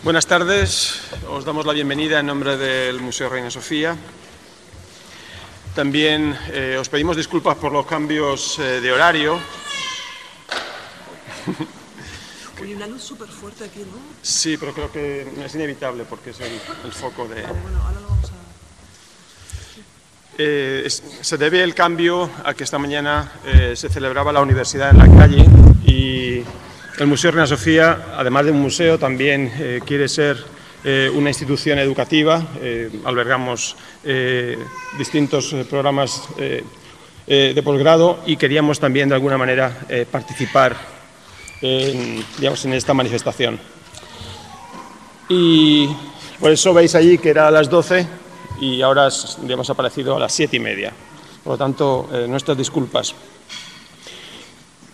Buenas tardes, os damos la bienvenida en nombre del Museo Reina Sofía. También os pedimos disculpas por los cambios de horario. Hay una luz súper fuerte aquí, ¿no? Sí, pero creo que es inevitable porque es el foco de... Bueno, ahora lo vamos a... se debe el cambio a que esta mañana se celebraba la universidad en la calle y el Museo Reina Sofía, además de un museo, también quiere ser una institución educativa. Albergamos distintos programas de posgrado y queríamos también de alguna manera participar en esta manifestación. Y por eso veis allí que era a las 12 y ahora ha aparecido a las 7:30. Por lo tanto, nuestras disculpas.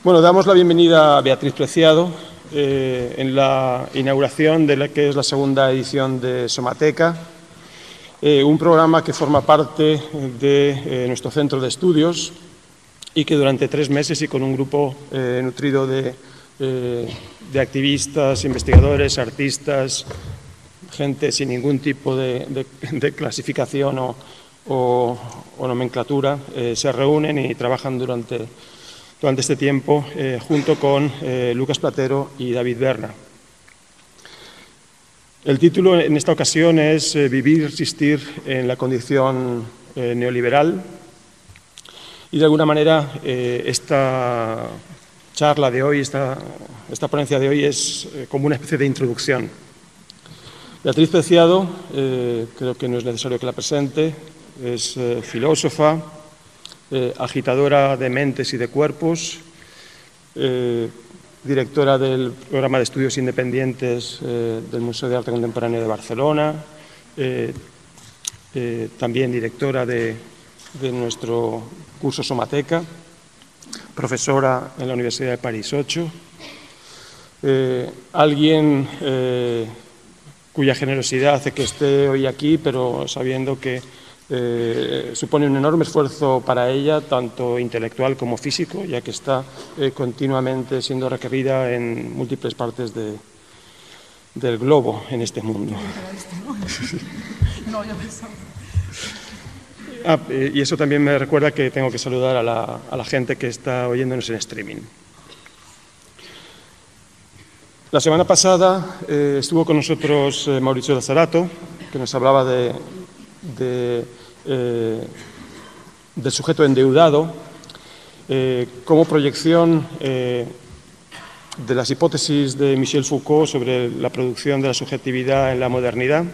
Bueno, damos la bienvenida a Beatriz Preciado en la inauguración de la que es la segunda edición de Somateca, un programa que forma parte de nuestro centro de estudios y que durante 3 meses y con un grupo nutrido de activistas, investigadores, artistas, gente sin ningún tipo de clasificación o nomenclatura, se reúnen y trabajan durante este tiempo junto con Lucas Platero y David Berna. El título en esta ocasión es Vivir y resistir en la condición neoliberal y de alguna manera esta charla de hoy, esta ponencia de hoy es como una especie de introducción. Beatriz Preciado, creo que no es necesario que la presente, es filósofa, agitadora de mentes y de cuerpos, directora del programa de estudios independientes del Museo de Arte Contemporáneo de Barcelona, también directora de nuestro curso Somateca, profesora en la Universidad de París 8, alguien cuya generosidad hace que esté hoy aquí, pero sabiendo que supone un enorme esfuerzo para ella, tanto intelectual como físico, ya que está continuamente siendo requerida en múltiples partes del globo en este mundo. No, ya pensaba. Y eso también me recuerda que tengo que saludar a la gente que está oyéndonos en streaming. La semana pasada estuvo con nosotros Mauricio Lazzarato, que nos hablaba del sujeto endeudado como proyección de las hipótesis de Michel Foucault sobre la producción de la subjetividad en la modernidad,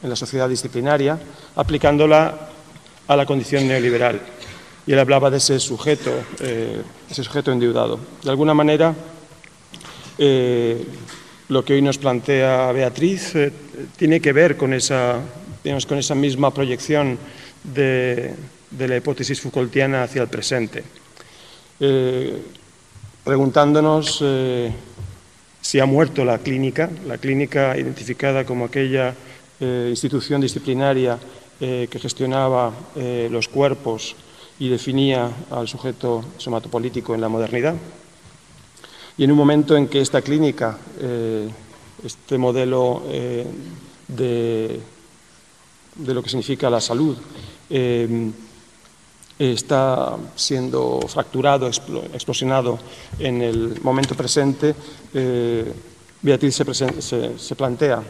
en la sociedad disciplinaria, aplicándola a la condición neoliberal. Y él hablaba de ese sujeto endeudado. De alguna manera, lo que hoy nos plantea Beatriz tiene que ver con esa misma proyección de la hipótesis Foucaultiana hacia el presente, preguntándonos si ha muerto la clínica identificada como aquella institución disciplinaria que gestionaba los cuerpos y definía al sujeto somatopolítico en la modernidad. Y en un momento en que esta clínica, este modelo de lo que significa la salud, está siendo fracturado, explosionado en el momento presente, Beatriz se plantea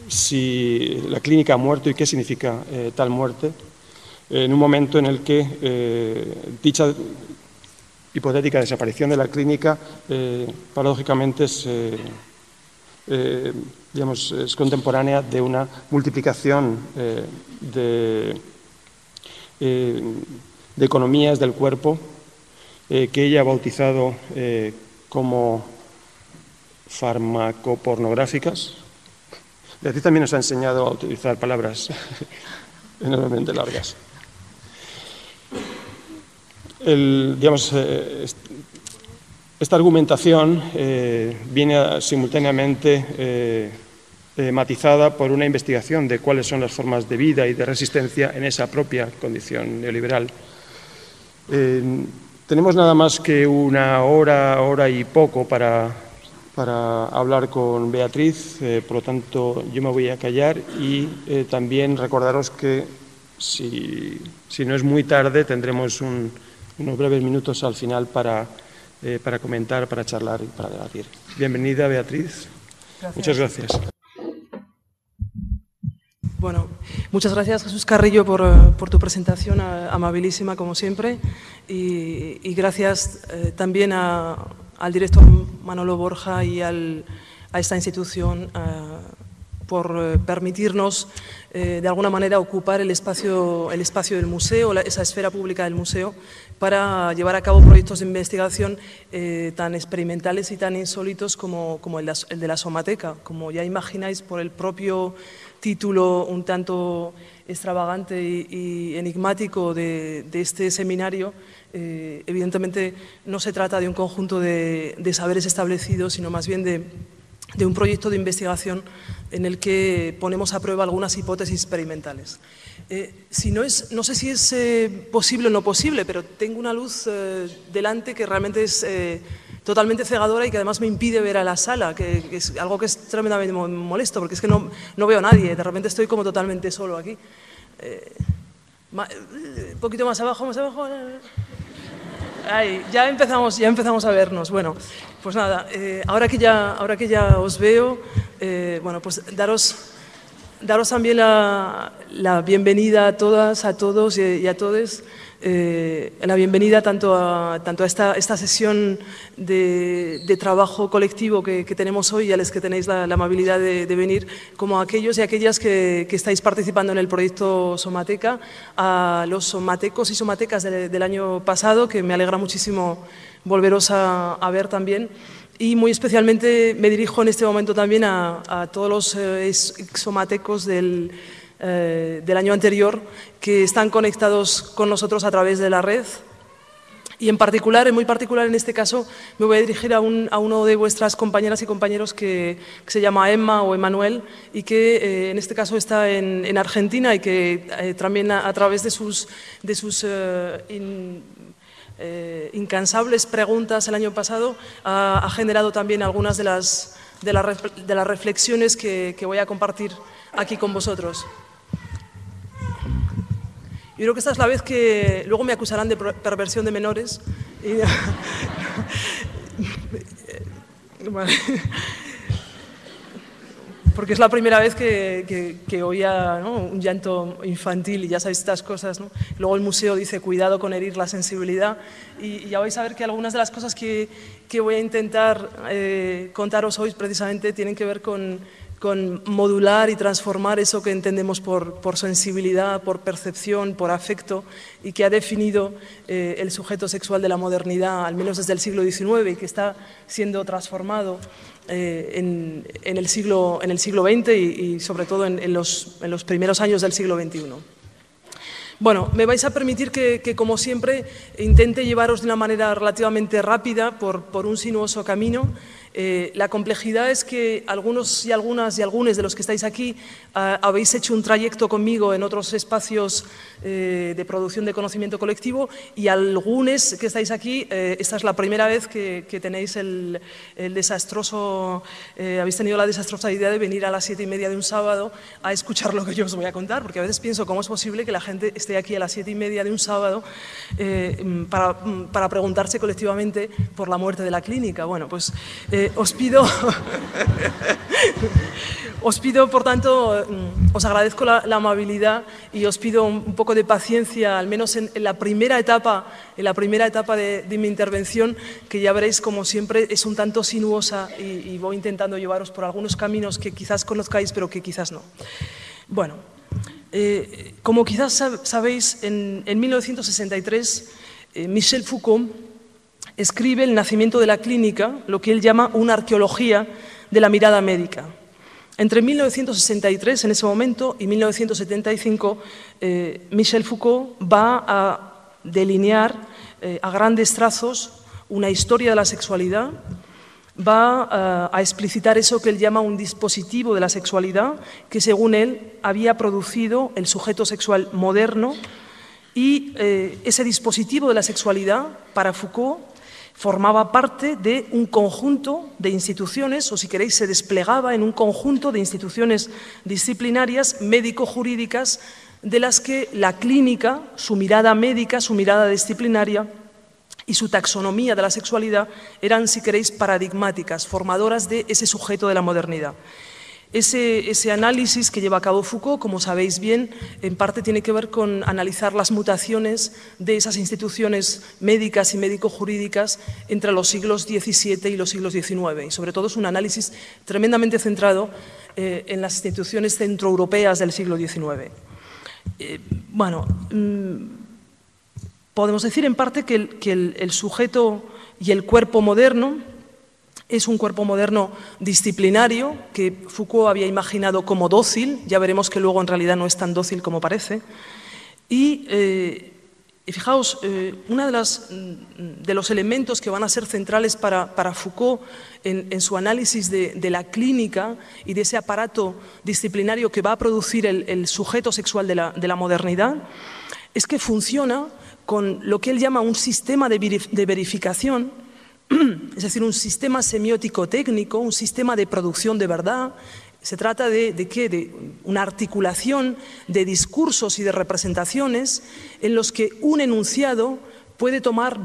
si la clínica ha muerto y qué significa tal muerte, en un momento en el que dicha hipotética desaparición de la clínica paradójicamente es contemporánea de una multiplicación de economías del cuerpo que ella ha bautizado como farmacopornográficas. Beatriz también nos ha enseñado a utilizar palabras enormemente largas. Esta argumentación viene simultáneamente matizada por una investigación de cuáles son las formas de vida y de resistencia en esa propia condición neoliberal. Tenemos nada más que una hora y poco para para hablar con Beatriz, por lo tanto yo me voy a callar y también recordaros que si no es muy tarde tendremos unos breves minutos al final para comentar, para charlar y para debatir. Bienvenida, Beatriz. Gracias. Muchas gracias. Bueno, muchas gracias, Jesús Carrillo, por tu presentación amabilísima, como siempre, y gracias también al director Manolo Borja y a esta institución por permitirnos, de alguna manera, ocupar el espacio del museo, esa esfera pública del museo, para llevar a cabo proyectos de investigación tan experimentales y tan insólitos como el de la Somateca. Como ya imagináis, por el propio título un tanto extravagante y enigmático de este seminario, evidentemente no se trata de un conjunto de saberes establecidos, sino más bien de un proyecto de investigación en el que ponemos a prueba algunas hipótesis experimentales. No sé si es posible o no posible, pero tengo una luz delante que realmente es totalmente cegadora y que además me impide ver a la sala, que es algo que es tremendamente molesto, porque es que no veo a nadie, de repente estoy como totalmente solo aquí. Un poquito más abajo, más abajo. Ahí, ya empezamos a vernos. Bueno, pues nada, ahora que ya os veo, bueno, pues daros también la bienvenida a todas, a todos y a todes, la bienvenida tanto a esta sesión de trabajo colectivo que tenemos hoy y a los que tenéis la amabilidad de venir, como a aquellos y aquellas que estáis participando en el proyecto Somateca, a los somatecos y somatecas del año pasado, que me alegra muchísimo volveros a ver también. Y muy especialmente me dirijo en este momento también a todos los somatecos del año anterior que están conectados con nosotros a través de la red. Y muy particular en este caso, me voy a dirigir a uno de vuestras compañeras y compañeros que se llama Emma o Emanuel y que en este caso está en Argentina y que también a través de sus incansables preguntas el año pasado ha generado también algunas de las reflexiones que voy a compartir aquí con vosotros. Yo creo que esta es la vez que luego me acusarán de perversión de menores. Vale. Porque es la primera vez que oía, ¿no?, un llanto infantil y ya sabéis estas cosas, ¿no? Luego el museo dice cuidado con herir la sensibilidad y ya vais a ver que algunas de las cosas que voy a intentar contaros hoy precisamente tienen que ver con modular y transformar eso que entendemos por sensibilidad, por percepción, por afecto y que ha definido el sujeto sexual de la modernidad, al menos desde el siglo XIX, y que está siendo transformado en el siglo XX y sobre todo en los primeros años del siglo XXI. Bueno, me vais a permitir que, como siempre, intente llevaros de una manera relativamente rápida por un sinuoso camino. La complejidad es que algunos y algunas y algunos de los que estáis aquí habéis hecho un trayecto conmigo en otros espacios de producción de conocimiento colectivo y algunos que estáis aquí, esta es la primera vez que tenéis habéis tenido la desastrosa idea de venir a las 7:30 de un sábado a escuchar lo que yo os voy a contar, porque a veces pienso cómo es posible que la gente esté aquí a las 7:30 de un sábado para preguntarse colectivamente por la muerte de la clínica. Bueno, pues os pido, por tanto, os agradezco la amabilidad y os pido un poco de paciencia, al menos en la primera etapa de mi intervención, que ya veréis, como siempre, es un tanto sinuosa y voy intentando llevaros por algunos caminos que quizás conozcáis, pero que quizás no. Bueno, como quizás sabéis, en 1963, Michel Foucault escribe El nacimiento de la clínica, lo que él llama una arqueología de la mirada médica. Entre 1963, en ese momento, y 1975, Michel Foucault va a delinear a grandes trazos una historia de la sexualidad, va a explicitar eso que él llama un dispositivo de la sexualidad, que según él había producido el sujeto sexual moderno, y ese dispositivo de la sexualidad, para Foucault, formaba parte de un conjunto de instituciones, o si queréis, se desplegaba en un conjunto de instituciones disciplinarias médico-jurídicas de las que la clínica, su mirada médica, su mirada disciplinaria y su taxonomía de la sexualidad eran, si queréis, paradigmáticas, formadoras de ese sujeto de la modernidad. Ese análisis que lleva a cabo Foucault, como sabéis bien, en parte tiene que ver con analizar las mutaciones de esas instituciones médicas y médico-jurídicas entre los siglos XVII y los siglos XIX. Y sobre todo es un análisis tremendamente centrado en las instituciones centroeuropeas del siglo XIX. Podemos decir en parte que el sujeto y el cuerpo moderno es un cuerpo moderno disciplinario que Foucault había imaginado como dócil, ya veremos que luego en realidad no es tan dócil como parece. Y fijaos, uno de los elementos que van a ser centrales para Foucault en su análisis de la clínica y de ese aparato disciplinario que va a producir el sujeto sexual de la modernidad es que funciona con lo que él llama un sistema de verificación, es decir, un sistema semiótico técnico, un sistema de producción de verdad. Se trata de ¿qué? De una articulación de discursos y de representaciones en los que un enunciado puede tomar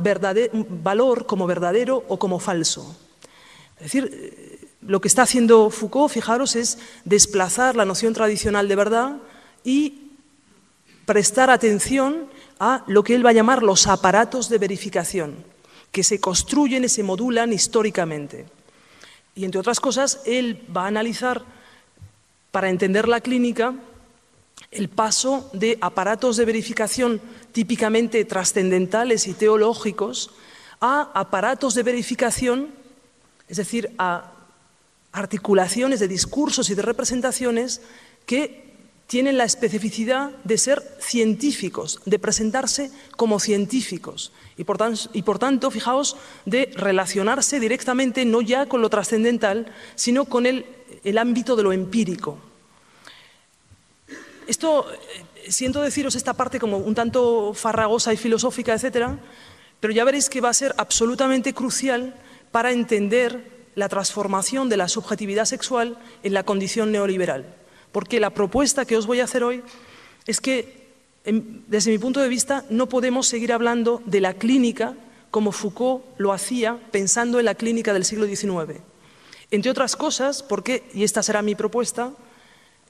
valor como verdadero o como falso. Es decir, lo que está haciendo Foucault, fijaros, es desplazar la noción tradicional de verdad y prestar atención a lo que él va a llamar los aparatos de verificación, que se construyen y se modulan históricamente. Y, entre otras cosas, él va a analizar, para entender la clínica, el paso de aparatos de verificación típicamente trascendentales y teológicos a aparatos de verificación, es decir, a articulaciones de discursos y de representaciones que tienen la especificidad de ser científicos, de presentarse como científicos y por tanto, fijaos, de relacionarse directamente no ya con lo trascendental, sino con el ámbito de lo empírico. Esto, siento deciros esta parte como un tanto farragosa y filosófica, etcétera, pero ya veréis que va a ser absolutamente crucial para entender la transformación de la subjetividad sexual en la condición neoliberal. Porque la propuesta que os voy a hacer hoy es que, desde mi punto de vista, no podemos seguir hablando de la clínica como Foucault lo hacía pensando en la clínica del siglo XIX. Entre otras cosas, porque, y esta será mi propuesta,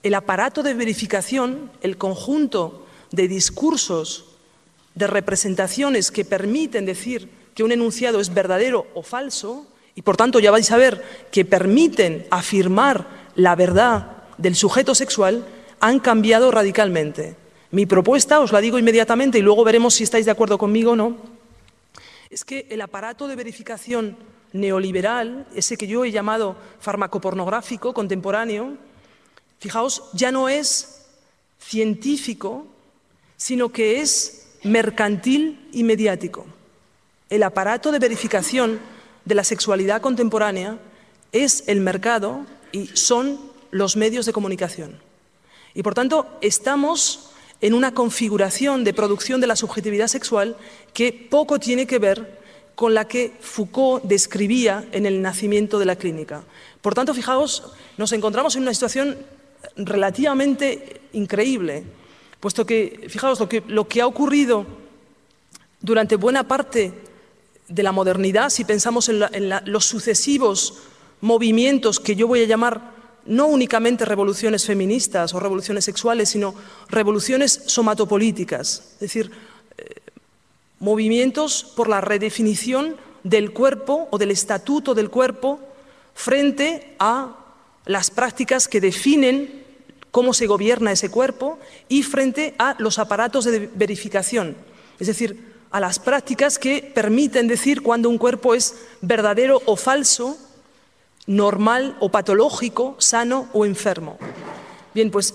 el aparato de verificación, el conjunto de discursos, de representaciones que permiten decir que un enunciado es verdadero o falso, y por tanto ya vais a ver que permiten afirmar la verdad del sujeto sexual, han cambiado radicalmente. Mi propuesta, os la digo inmediatamente y luego veremos si estáis de acuerdo conmigo o no, es que el aparato de verificación neoliberal, ese que yo he llamado farmacopornográfico contemporáneo, fijaos, ya no es científico, sino que es mercantil y mediático. El aparato de verificación de la sexualidad contemporánea es el mercado y son los medios de comunicación. Y por tanto, estamos en una configuración de producción de la subjetividad sexual que poco tiene que ver con la que Foucault describía en el nacimiento de la clínica. Por tanto, fijaos, nos encontramos en una situación relativamente increíble, puesto que, fijaos, lo que ha ocurrido durante buena parte de la modernidad, si pensamos en los sucesivos movimientos que yo voy a llamar no únicamente revoluciones feministas o revoluciones sexuales, sino revoluciones somatopolíticas, es decir, movimientos por la redefinición del cuerpo o del estatuto del cuerpo frente a las prácticas que definen cómo se gobierna ese cuerpo y frente a los aparatos de verificación, es decir, a las prácticas que permiten decir cuándo un cuerpo es verdadero o falso, normal o patológico, sano o enfermo. Bien, pues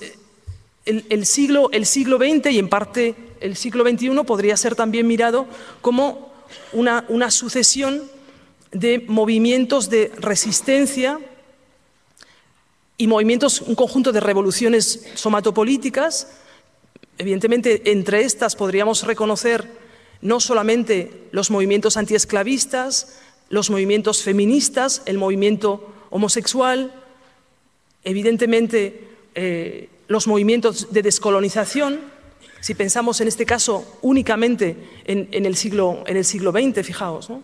el siglo XX y en parte el siglo XXI podría ser también mirado como una sucesión de movimientos de resistencia y movimientos, un conjunto de revoluciones somatopolíticas. Evidentemente, entre estas podríamos reconocer no solamente los movimientos antiesclavistas, los movimientos feministas, el movimiento homosexual, evidentemente los movimientos de descolonización. Si pensamos en este caso únicamente en el siglo XX, fijaos, ¿no?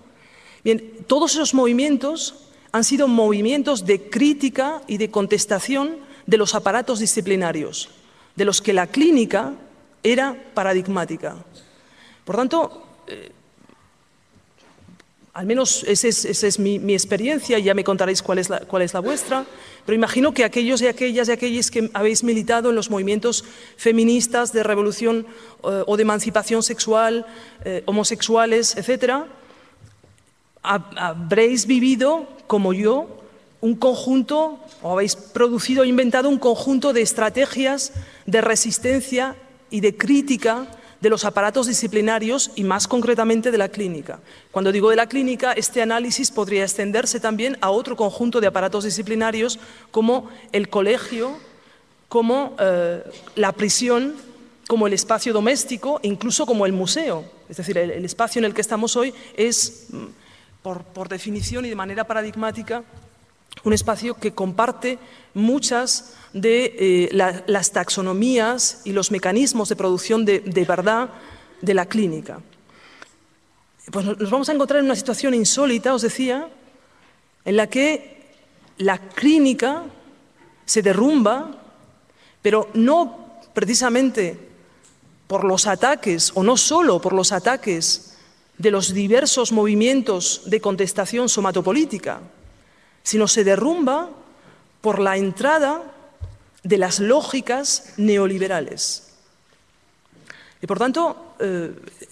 Bien, todos esos movimientos han sido movimientos de crítica y de contestación de los aparatos disciplinarios, de los que la clínica era paradigmática. Por tanto, al menos esa es mi experiencia, y ya me contaréis cuál es la vuestra, pero imagino que aquellos y aquellas que habéis militado en los movimientos feministas de revolución o de emancipación sexual, homosexuales, etcétera, habréis vivido, como yo, un conjunto, o habéis producido o inventado un conjunto de estrategias de resistencia y de crítica de los aparatos disciplinarios y más concretamente de la clínica. Cuando digo de la clínica, este análisis podría extenderse también a otro conjunto de aparatos disciplinarios como el colegio, como la prisión, como el espacio doméstico, incluso como el museo. Es decir, el espacio en el que estamos hoy es, por definición y de manera paradigmática, un espacio que comparte muchas de las taxonomías y los mecanismos de producción de verdad de la clínica. Pues nos vamos a encontrar en una situación insólita, os decía, en la que la clínica se derrumba, pero no precisamente por los ataques, o no solo por los ataques de los diversos movimientos de contestación somatopolítica, sino se derrumba por la entrada de las lógicas neoliberales. Y por tanto,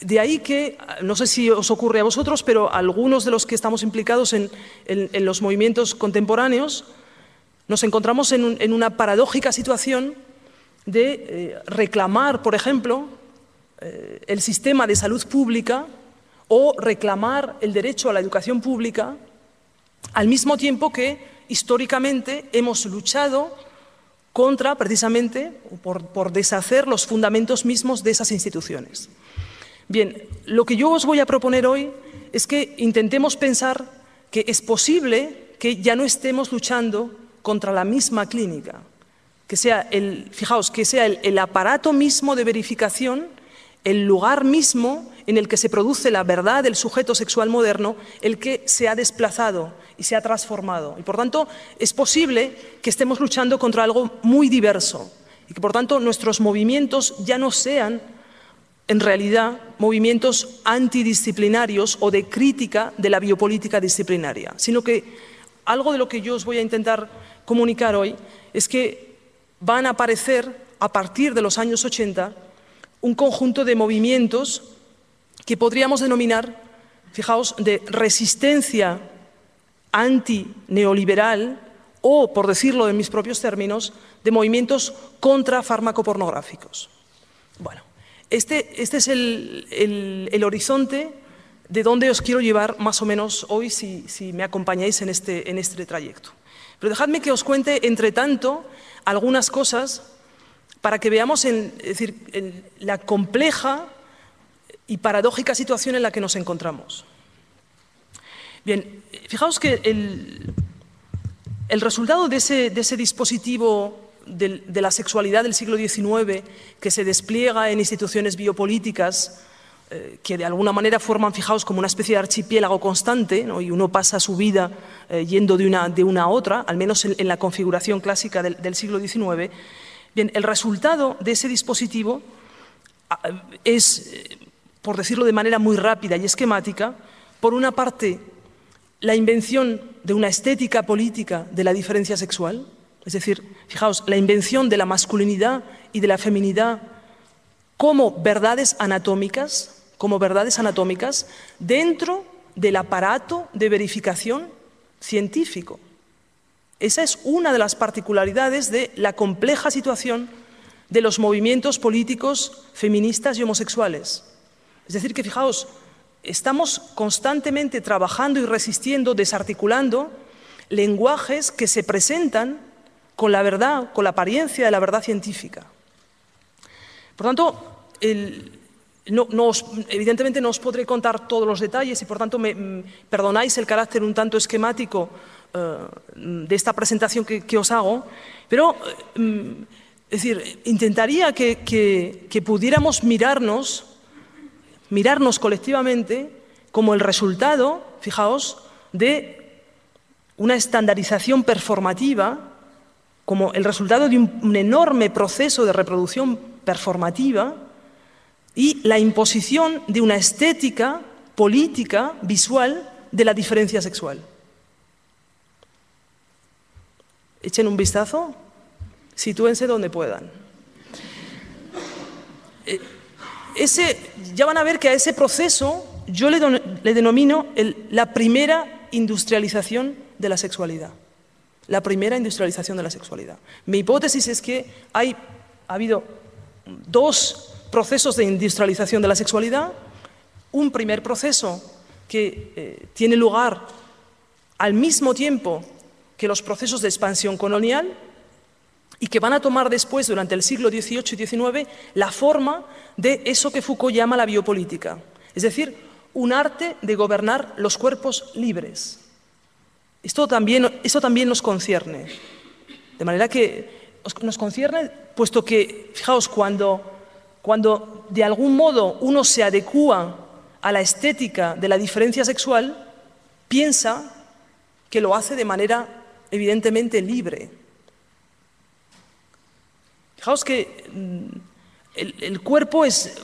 de ahí que, no sé si os ocurre a vosotros, pero algunos de los que estamos implicados en los movimientos contemporáneos nos encontramos en una paradójica situación de reclamar, por ejemplo, el sistema de salud pública o reclamar el derecho a la educación pública, al mismo tiempo que históricamente hemos luchado contra, precisamente, por deshacer los fundamentos mismos de esas instituciones. Bien, lo que yo os voy a proponer hoy es que intentemos pensar que es posible que ya no estemos luchando contra la misma clínica, que sea fijaos, que sea el aparato mismo de verificación, el lugar mismo en el que se produce la verdad del sujeto sexual moderno, el que se ha desplazado y se ha transformado. Y por tanto, es posible que estemos luchando contra algo muy diverso y que por tanto nuestros movimientos ya no sean, en realidad, movimientos antidisciplinarios o de crítica de la biopolítica disciplinaria, sino que algo de lo que yo os voy a intentar comunicar hoy es que van a aparecer, a partir de los años 80, un conjunto de movimientos que podríamos denominar, fijaos, de resistencia antineoliberal o, por decirlo en mis propios términos, de movimientos contra fármaco-pornográficos. Bueno, este es el horizonte de donde os quiero llevar más o menos hoy si me acompañáis en este trayecto. Pero dejadme que os cuente, entre tanto, algunas cosas para que veamos la compleja y paradójica situación en la que nos encontramos. Bien, fijaos que el resultado de ese dispositivo de la sexualidad del siglo XIX que se despliega en instituciones biopolíticas que de alguna manera forman, fijaos, como una especie de archipiélago constante, ¿no? Y uno pasa su vida yendo de una a otra, al menos en la configuración clásica del siglo XIX. Bien, el resultado de ese dispositivo es, por decirlo de manera muy rápida y esquemática, por una parte, la invención de una estética política de la diferencia sexual, es decir, fijaos, la invención de la masculinidad y de la feminidad como verdades anatómicas dentro del aparato de verificación científico. Esa es una de las particularidades de la compleja situación de los movimientos políticos feministas y homosexuales. Es decir, que fijaos, estamos constantemente trabajando y resistiendo, desarticulando lenguajes que se presentan con la verdad, con la apariencia de la verdad científica. Por tanto, evidentemente no os podré contar todos los detalles y por tanto perdonáis el carácter un tanto esquemático de esta presentación que os hago, pero es decir, intentaría que pudiéramos mirarnos colectivamente como el resultado, fijaos, de una estandarización performativa, como el resultado de un enorme proceso de reproducción performativa y la imposición de una estética política visual de la diferencia sexual. Echen un vistazo, sitúense donde puedan. Ya van a ver que a ese proceso yo le denomino la primera industrialización de la sexualidad. La primera industrialización de la sexualidad. Mi hipótesis es que ha habido dos procesos de industrialización de la sexualidad. Un primer proceso que tiene lugar al mismo tiempo que los procesos de expansión colonial y que van a tomar después, durante el siglo XVIII y XIX, la forma de eso que Foucault llama la biopolítica. Es decir, un arte de gobernar los cuerpos libres. Eso también nos concierne. De manera que nos concierne, puesto que, fijaos, cuando de algún modo uno se adecúa a la estética de la diferencia sexual, piensa que lo hace de manera evidentemente libre. Fijaos que el cuerpo es,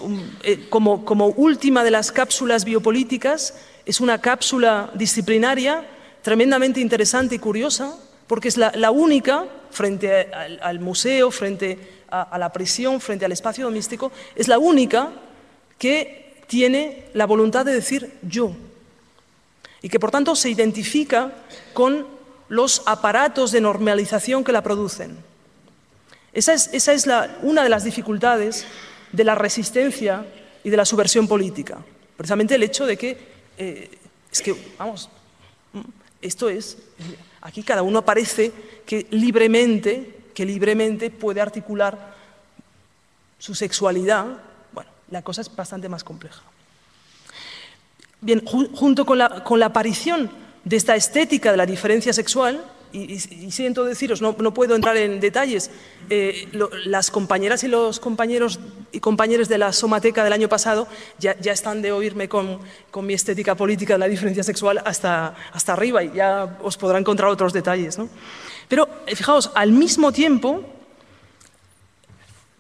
como última de las cápsulas biopolíticas, es una cápsula disciplinaria tremendamente interesante y curiosa, porque es la única, frente al museo, frente a la prisión, frente al espacio doméstico, es la única que tiene la voluntad de decir yo, y que por tanto se identifica con los aparatos de normalización que la producen. Esa es una de las dificultades de la resistencia y de la subversión política. Precisamente el hecho de que, vamos, esto es, aquí cada uno parece que libremente puede articular su sexualidad. Bueno, la cosa es bastante más compleja. Bien, junto con la aparición de esta estética de la diferencia sexual, y siento deciros, no puedo entrar en detalles, las compañeras y los compañeros y compañeras de la Somateca del año pasado ya están de oírme con mi estética política de la diferencia sexual hasta arriba, y ya os podrán encontrar otros detalles, ¿no? Pero fijaos, al mismo tiempo,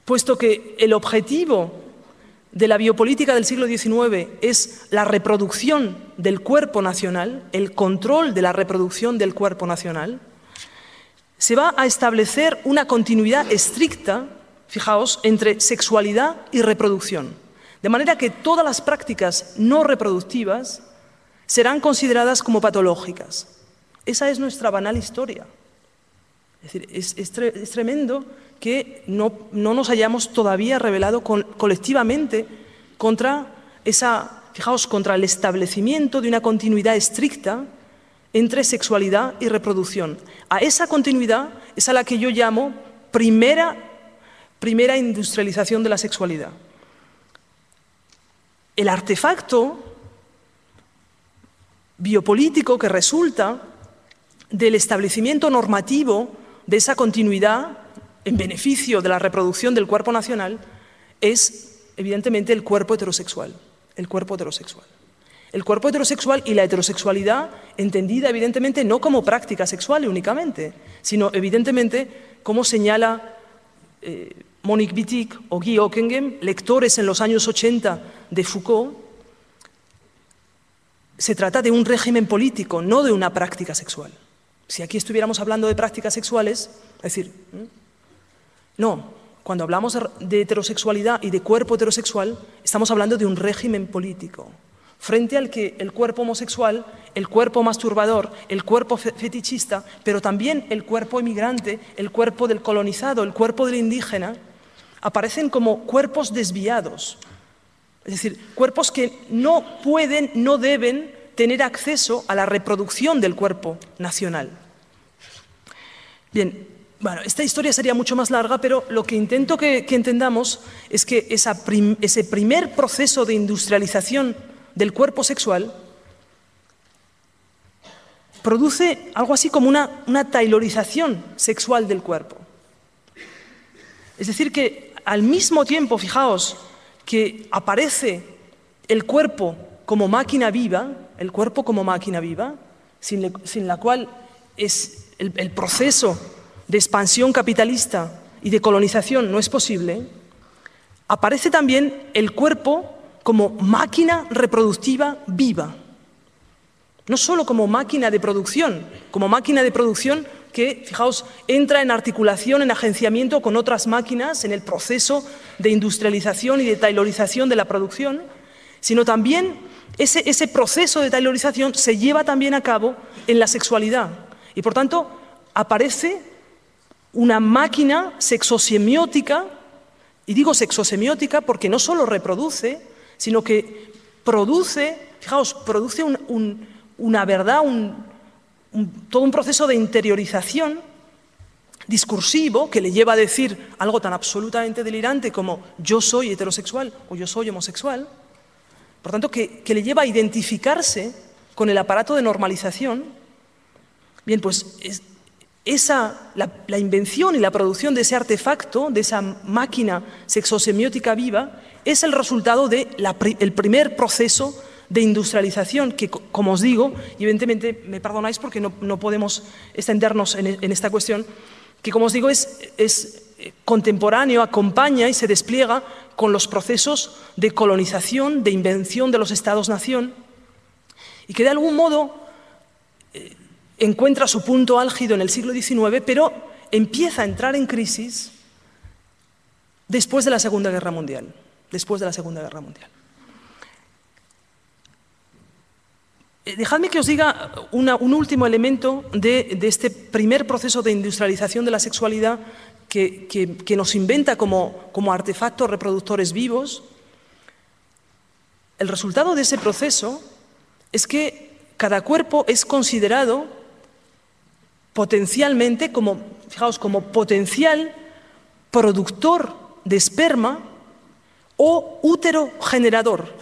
puesto que el objetivo de la biopolítica del siglo XIX es la reproducción del cuerpo nacional, el control de la reproducción del cuerpo nacional, se va a establecer una continuidad estricta, fijaos, entre sexualidad y reproducción. De manera que todas las prácticas no reproductivas serán consideradas como patológicas. Esa es nuestra banal historia. Es decir, es tremendo que no nos hayamos todavía rebelado colectivamente contra contra el establecimiento de una continuidad estricta entre sexualidad y reproducción. A esa continuidad es a la que yo llamo primera industrialización de la sexualidad. El artefacto biopolítico que resulta del establecimiento normativo de esa continuidad en beneficio de la reproducción del cuerpo nacional es, evidentemente, el cuerpo heterosexual. El cuerpo heterosexual. El cuerpo heterosexual y la heterosexualidad entendida, evidentemente, no como práctica sexual únicamente, sino, evidentemente, como señala Monique Wittig o Guy Ockeghem, lectores en los años 80 de Foucault, se trata de un régimen político, no de una práctica sexual. Si aquí estuviéramos hablando de prácticas sexuales, es decir, no, cuando hablamos de heterosexualidad y de cuerpo heterosexual, estamos hablando de un régimen político, frente al que el cuerpo homosexual, el cuerpo masturbador, el cuerpo fetichista, pero también el cuerpo emigrante, el cuerpo del colonizado, el cuerpo del indígena, aparecen como cuerpos desviados. Es decir, cuerpos que no pueden, no deben tener acceso a la reproducción del cuerpo nacional. Bien, Bueno, esta historia sería mucho más larga, pero lo que intento que entendamos es que ese primer proceso de industrialización del cuerpo sexual produce algo así como una taylorización sexual del cuerpo. Es decir, que al mismo tiempo, fijaos, que aparece el cuerpo como máquina viva, sin la cual es el proceso de expansión capitalista y de colonización no es posible, aparece también el cuerpo como máquina reproductiva viva. No solo como máquina de producción que, fijaos, entra en articulación, en agenciamiento con otras máquinas en el proceso de industrialización y de taylorización de la producción, sino también ese proceso de taylorización se lleva también a cabo en la sexualidad. Y, por tanto, aparece una máquina sexosemiótica, y digo sexosemiótica porque no solo reproduce, sino que produce, fijaos, produce una verdad, todo un proceso de interiorización discursivo que le lleva a decir algo tan absolutamente delirante como yo soy heterosexual o yo soy homosexual, por tanto, que le lleva a identificarse con el aparato de normalización. Bien, pues la invención y la producción de ese artefacto, de esa máquina sexosemiótica viva, es el resultado del primer proceso de industrialización que, como os digo, y evidentemente me perdonáis porque no podemos extendernos en esta cuestión, que, como os digo, es contemporáneo, acompaña y se despliega con los procesos de colonización, de invención de los estados-nación, y que de algún modo encuentra su punto álgido en el siglo XIX, pero empieza a entrar en crisis después de la Segunda Guerra Mundial. Dejadme que os diga un último elemento de este primer proceso de industrialización de la sexualidad que nos inventa como artefactos reproductores vivos. El resultado de ese proceso es que cada cuerpo es considerado potencialmente fijaos, como potencial productor de esperma o útero generador.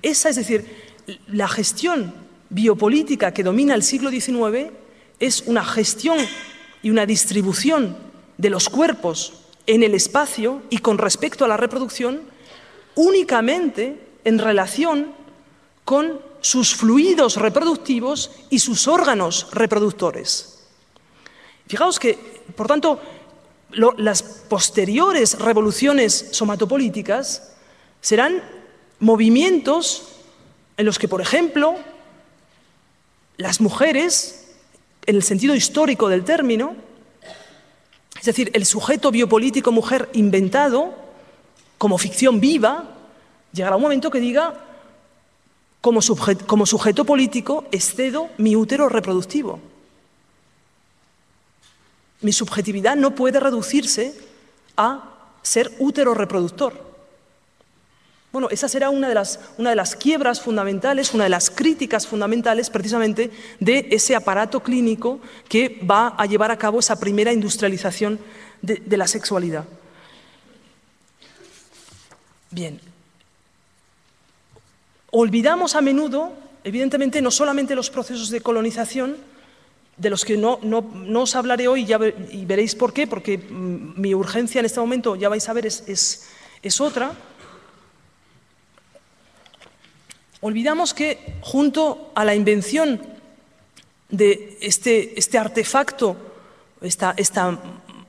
Es decir, la gestión biopolítica que domina el siglo XIX es una gestión y una distribución de los cuerpos en el espacio y con respecto a la reproducción únicamente en relación con sus fluidos reproductivos y sus órganos reproductores. Fijaos que, por tanto, las posteriores revoluciones somatopolíticas serán movimientos en los que, por ejemplo, las mujeres, en el sentido histórico del término, es decir, el sujeto biopolítico mujer inventado como ficción viva, llegará un momento que diga, como sujeto político, excedo mi útero reproductivo. Mi subjetividad no puede reducirse a ser útero reproductor. Bueno, esa será una de las quiebras fundamentales, una de las críticas fundamentales precisamente de ese aparato clínico que va a llevar a cabo esa primera industrialización de la sexualidad. Bien. Olvidamos a menudo, evidentemente, no solamente los procesos de colonización, de los que no os hablaré hoy y veréis por qué, porque mi urgencia en este momento, ya vais a ver, es otra. Olvidamos que junto a la invención de este artefacto, esta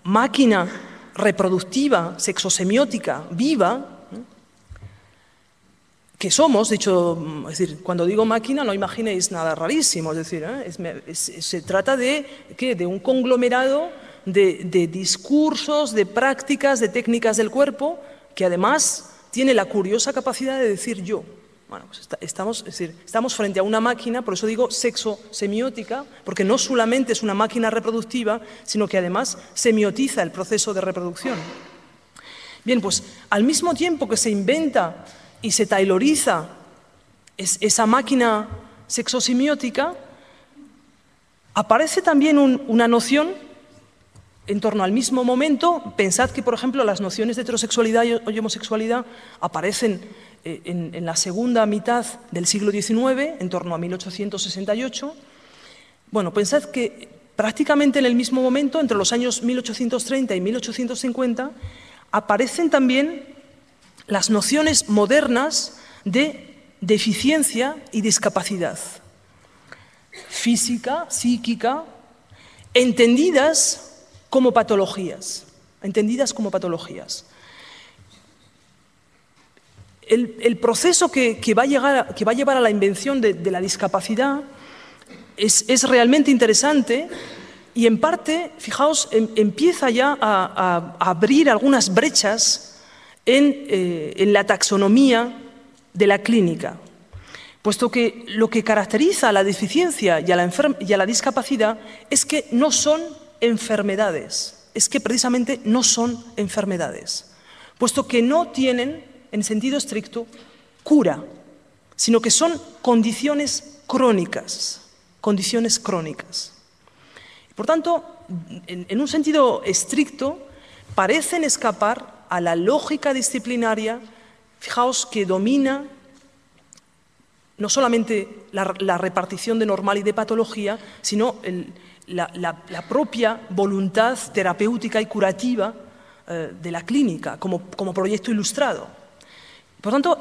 máquina reproductiva, sexosemiótica, viva, que somos, de hecho, es decir, cuando digo máquina no imaginéis nada rarísimo, es decir, se trata de un conglomerado de discursos, de prácticas, de técnicas del cuerpo, que además tiene la curiosa capacidad de decir yo. Bueno, pues estamos frente a una máquina, por eso digo sexosemiótica, porque no solamente es una máquina reproductiva, sino que además semiotiza el proceso de reproducción. Bien, pues al mismo tiempo que se inventa y se tayloriza esa máquina sexosemiótica, aparece también una noción en torno al mismo momento, pensad que, por ejemplo, las nociones de heterosexualidad y homosexualidad aparecen en la segunda mitad del siglo XIX, en torno a 1868. Bueno, pensad que prácticamente en el mismo momento, entre los años 1830 y 1850, aparecen también las nociones modernas de deficiencia y discapacidad física, psíquica, entendidas como patologías. El proceso que va a llevar a la invención de la discapacidad es realmente interesante y, en parte, fijaos, empieza ya a abrir algunas brechas en la taxonomía de la clínica, puesto que lo que caracteriza a la deficiencia y a la discapacidad es que no son enfermedades, precisamente no son enfermedades, puesto que no tienen, en sentido estricto, cura, sino que son condiciones crónicas. Por tanto, en un sentido estricto, parecen escapar a la lógica disciplinaria, fijaos, que domina no solamente la repartición de normal y de patología, sino la propia voluntad terapéutica y curativa de la clínica, como proyecto ilustrado. Por tanto,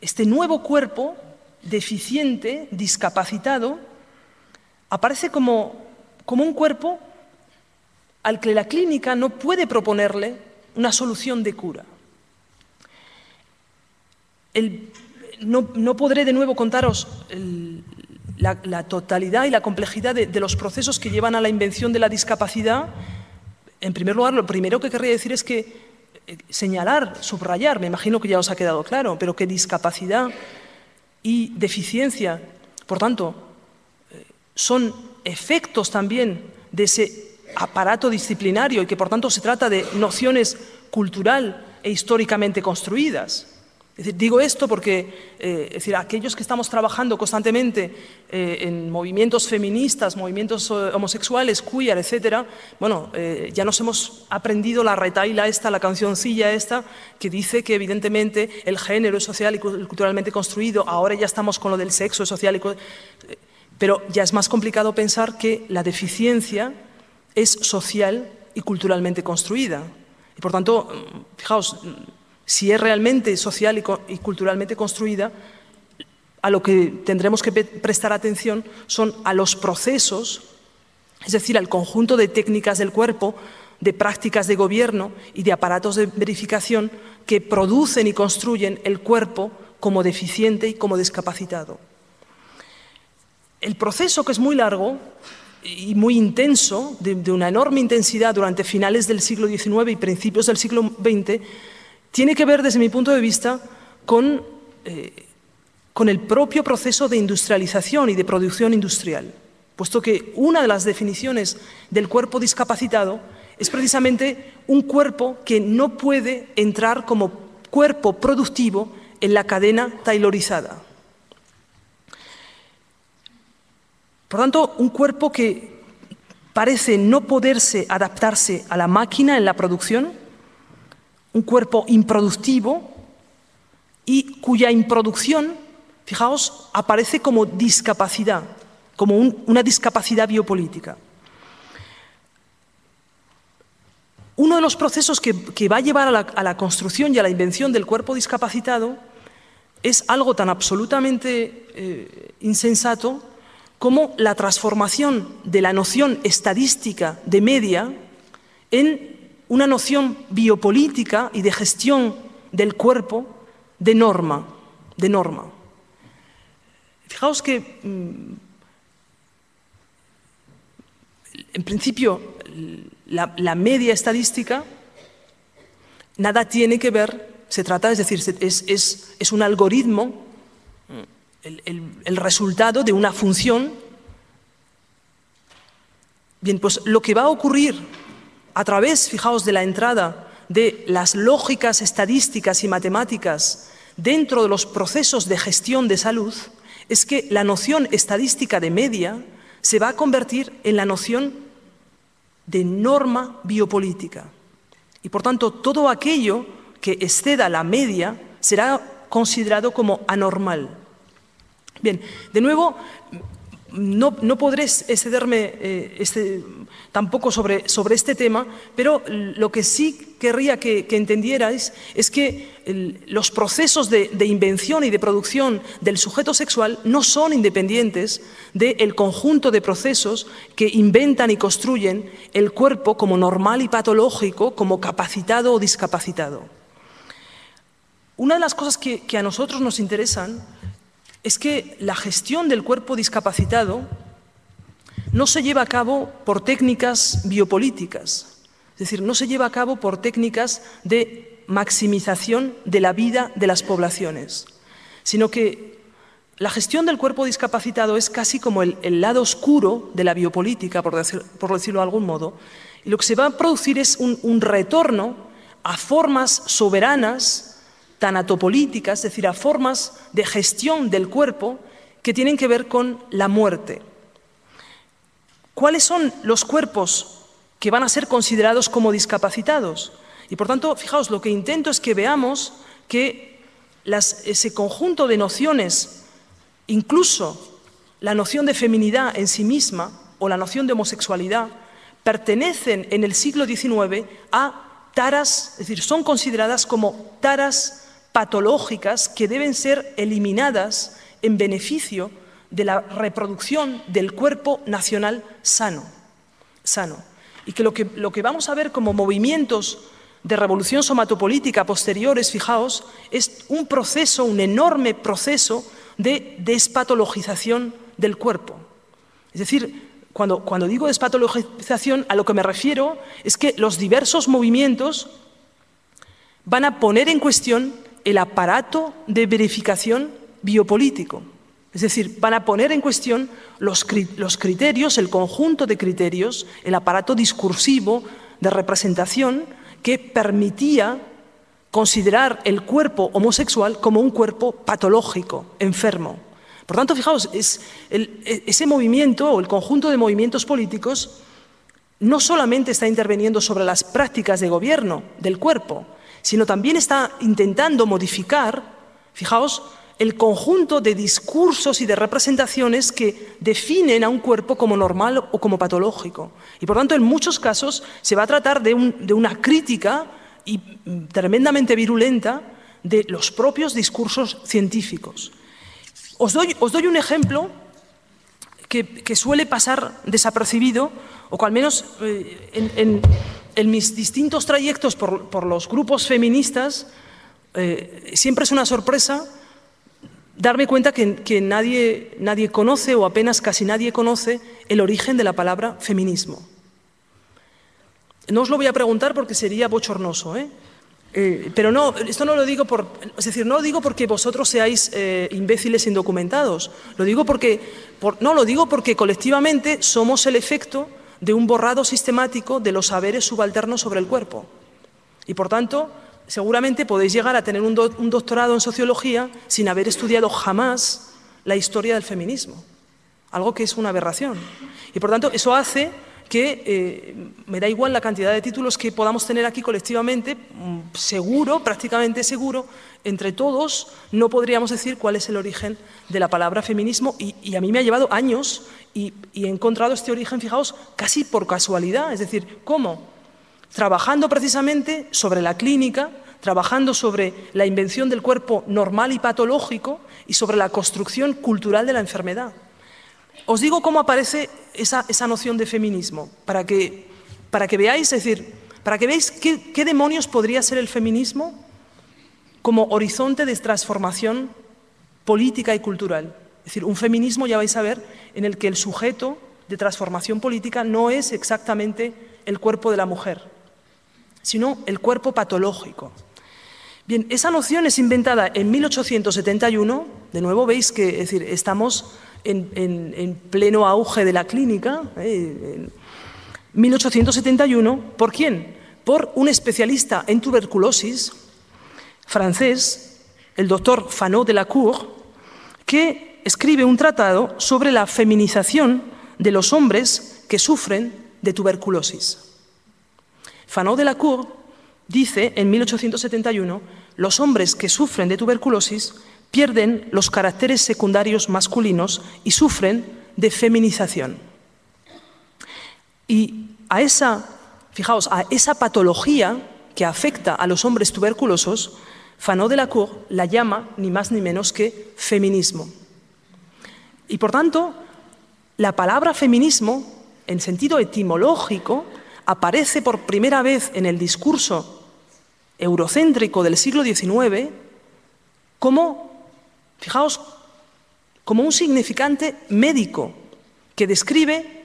este nuevo cuerpo deficiente, discapacitado, aparece como un cuerpo al que la clínica no puede proponerle una solución de cura. No podré de nuevo contaros la totalidad y la complejidad de los procesos que llevan a la invención de la discapacidad. En primer lugar, lo primero que querría decir es que señalar, subrayar, me imagino que ya os ha quedado claro, pero que discapacidad y deficiencia, por tanto, son efectos también de ese aparato disciplinario y que, por tanto, se trata de nociones cultural e históricamente construidas. Es decir, digo esto porque aquellos que estamos trabajando constantemente en movimientos feministas, movimientos homosexuales, queer, etcétera, bueno, ya nos hemos aprendido la retahíla esta, la cancioncilla esta, que dice que evidentemente el género es social y culturalmente construido, ahora ya estamos con lo del sexo es social pero ya es más complicado pensar que la deficiencia es social y culturalmente construida. Y por tanto, fijaos, si es realmente social y culturalmente construida, a lo que tendremos que prestar atención son a los procesos, es decir, al conjunto de técnicas del cuerpo, de prácticas de gobierno y de aparatos de verificación que producen y construyen el cuerpo como deficiente y como discapacitado. El proceso, que es muy largo y muy intenso, de una enorme intensidad durante finales del siglo XIX y principios del siglo XX, tiene que ver, desde mi punto de vista, con el propio proceso de industrialización y de producción industrial, puesto que una de las definiciones del cuerpo discapacitado es precisamente un cuerpo que no puede entrar como cuerpo productivo en la cadena taylorizada. Por tanto, un cuerpo que parece no poderse adaptarse a la máquina en la producción, un cuerpo improductivo y cuya improducción, fijaos, aparece como discapacidad, como una discapacidad biopolítica. Uno de los procesos que va a llevar a la construcción y a la invención del cuerpo discapacitado es algo tan absolutamente insensato como la transformación de la noción estadística de media en una noción biopolítica y de gestión del cuerpo de norma. Fijaos que, en principio, la media estadística nada tiene que ver, se trata, es decir, es un algoritmo, el resultado de una función. Bien, pues lo que va a ocurrir a través, fijaos, de la entrada de las lógicas estadísticas y matemáticas dentro de los procesos de gestión de salud es que la noción estadística de media se va a convertir en la noción de norma biopolítica. Y por tanto, todo aquello que exceda la media será considerado como anormal. Bien, de nuevo, no podré excederme tampoco sobre este tema, pero lo que sí querría que entendierais es que los procesos de invención y de producción del sujeto sexual no son independientes del conjunto de procesos que inventan y construyen el cuerpo como normal y patológico, como capacitado o discapacitado. Una de las cosas que a nosotros nos interesan es que la gestión del cuerpo discapacitado no se lleva a cabo por técnicas biopolíticas, es decir, no se lleva a cabo por técnicas de maximización de la vida de las poblaciones, sino que la gestión del cuerpo discapacitado es casi como el lado oscuro de la biopolítica, por decirlo de algún modo, y lo que se va a producir es un retorno a formas soberanas, tanatopolíticas, es decir, a formas de gestión del cuerpo que tienen que ver con la muerte. ¿Cuáles son los cuerpos que van a ser considerados como discapacitados? Y por tanto, fijaos, lo que intento es que veamos que ese conjunto de nociones, incluso la noción de feminidad en sí misma o la noción de homosexualidad, pertenecen en el siglo XIX a taras, es decir, son consideradas como taras patológicas que deben ser eliminadas en beneficio de la reproducción del cuerpo nacional sano. Y que lo que vamos a ver como movimientos de revolución somatopolítica posteriores, fijaos, es un proceso, un enorme proceso de despatologización del cuerpo. Es decir, cuando digo despatologización, a lo que me refiero es que los diversos movimientos van a poner en cuestión el aparato de verificación biopolítico. Es decir, van a poner en cuestión los criterios, el conjunto de criterios, el aparato discursivo de representación que permitía considerar el cuerpo homosexual como un cuerpo patológico, enfermo. Por tanto, fijaos, ese movimiento o el conjunto de movimientos políticos no solamente está interviniendo sobre las prácticas de gobierno del cuerpo, sino también está intentando modificar, fijaos, el conjunto de discursos y de representaciones que definen a un cuerpo como normal o como patológico. Y por tanto, en muchos casos se va a tratar de una crítica y tremendamente virulenta de los propios discursos científicos. Os doy un ejemplo que suele pasar desapercibido, o que al menos en mis distintos trayectos por los grupos feministas siempre es una sorpresa darme cuenta que nadie conoce, o apenas casi nadie conoce, el origen de la palabra feminismo. No os lo voy a preguntar porque sería bochornoso, pero no, esto no lo digo no lo digo porque vosotros seáis imbéciles indocumentados, lo digo porque colectivamente somos el efecto de un borrado sistemático de los saberes subalternos sobre el cuerpo. Y por tanto, seguramente podéis llegar a tener un doctorado en sociología sin haber estudiado jamás la historia del feminismo, algo que es una aberración. Y por tanto, eso hace que me da igual la cantidad de títulos que podamos tener aquí colectivamente, seguro, prácticamente seguro, entre todos no podríamos decir cuál es el origen de la palabra feminismo, y a mí me ha llevado años y he encontrado este origen, fijaos, casi por casualidad. Es decir, ¿cómo? Trabajando precisamente sobre la clínica, trabajando sobre la invención del cuerpo normal y patológico y sobre la construcción cultural de la enfermedad. Os digo cómo aparece esa noción de feminismo, para que veáis, es decir, para que veáis qué demonios podría ser el feminismo como horizonte de transformación política y cultural. Es decir, un feminismo, ya vais a ver, en el que el sujeto de transformación política no es exactamente el cuerpo de la mujer, sino el cuerpo patológico. Bien, esa noción es inventada en 1871, de nuevo veis que, es decir, estamos en pleno auge de la clínica, en 1871, ¿por quién? Por un especialista en tuberculosis francés, el doctor Fanot de la Cour, que escribe un tratado sobre la feminización de los hombres que sufren de tuberculosis. Fanau de la Cour dice en 1871, los hombres que sufren de tuberculosis pierden los caracteres secundarios masculinos y sufren de feminización. Y fijaos, a esa patología que afecta a los hombres tuberculosos, Fanau de la Cour la llama ni más ni menos que feminismo. Y por tanto, la palabra feminismo, en sentido etimológico, aparece por primera vez en el discurso eurocéntrico del siglo XIX como, fijaos, como un significante médico que describe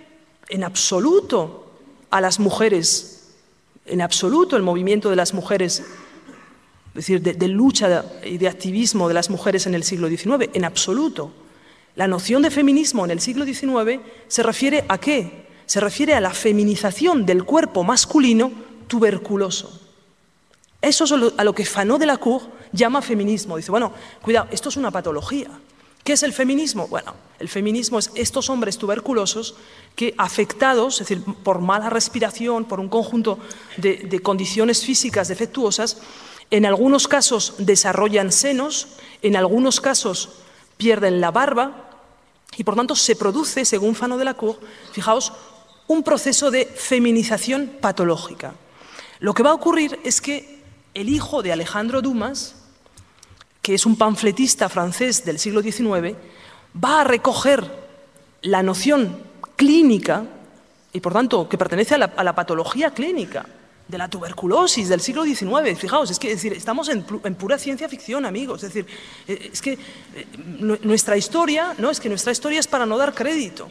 en absoluto a las mujeres, en absoluto el movimiento de las mujeres, es decir, de lucha y de activismo de las mujeres en el siglo XIX, en absoluto. La noción de feminismo en el siglo XIX se refiere ¿a qué? Se refiere a la feminización del cuerpo masculino tuberculoso. Eso es a lo que Fanau de la Cour llama feminismo. Dice, bueno, cuidado, esto es una patología. ¿Qué es el feminismo? Bueno, el feminismo es estos hombres tuberculosos que afectados, es decir, por mala respiración, por un conjunto de condiciones físicas defectuosas, en algunos casos desarrollan senos, en algunos casos pierden la barba y por tanto se produce, según Fanau de la Cour, fijaos, un proceso de feminización patológica. Lo que va a ocurrir es que el hijo de Alejandro Dumas, que es un pamfletista francés del siglo XIX, va a recoger la noción clínica y por tanto que pertenece a la patología clínica de la tuberculosis del siglo XIX. Fijaos, es decir, estamos en pura ciencia ficción, amigos. Es decir, es que nuestra historia, ¿no? Es que nuestra historia es para no dar crédito.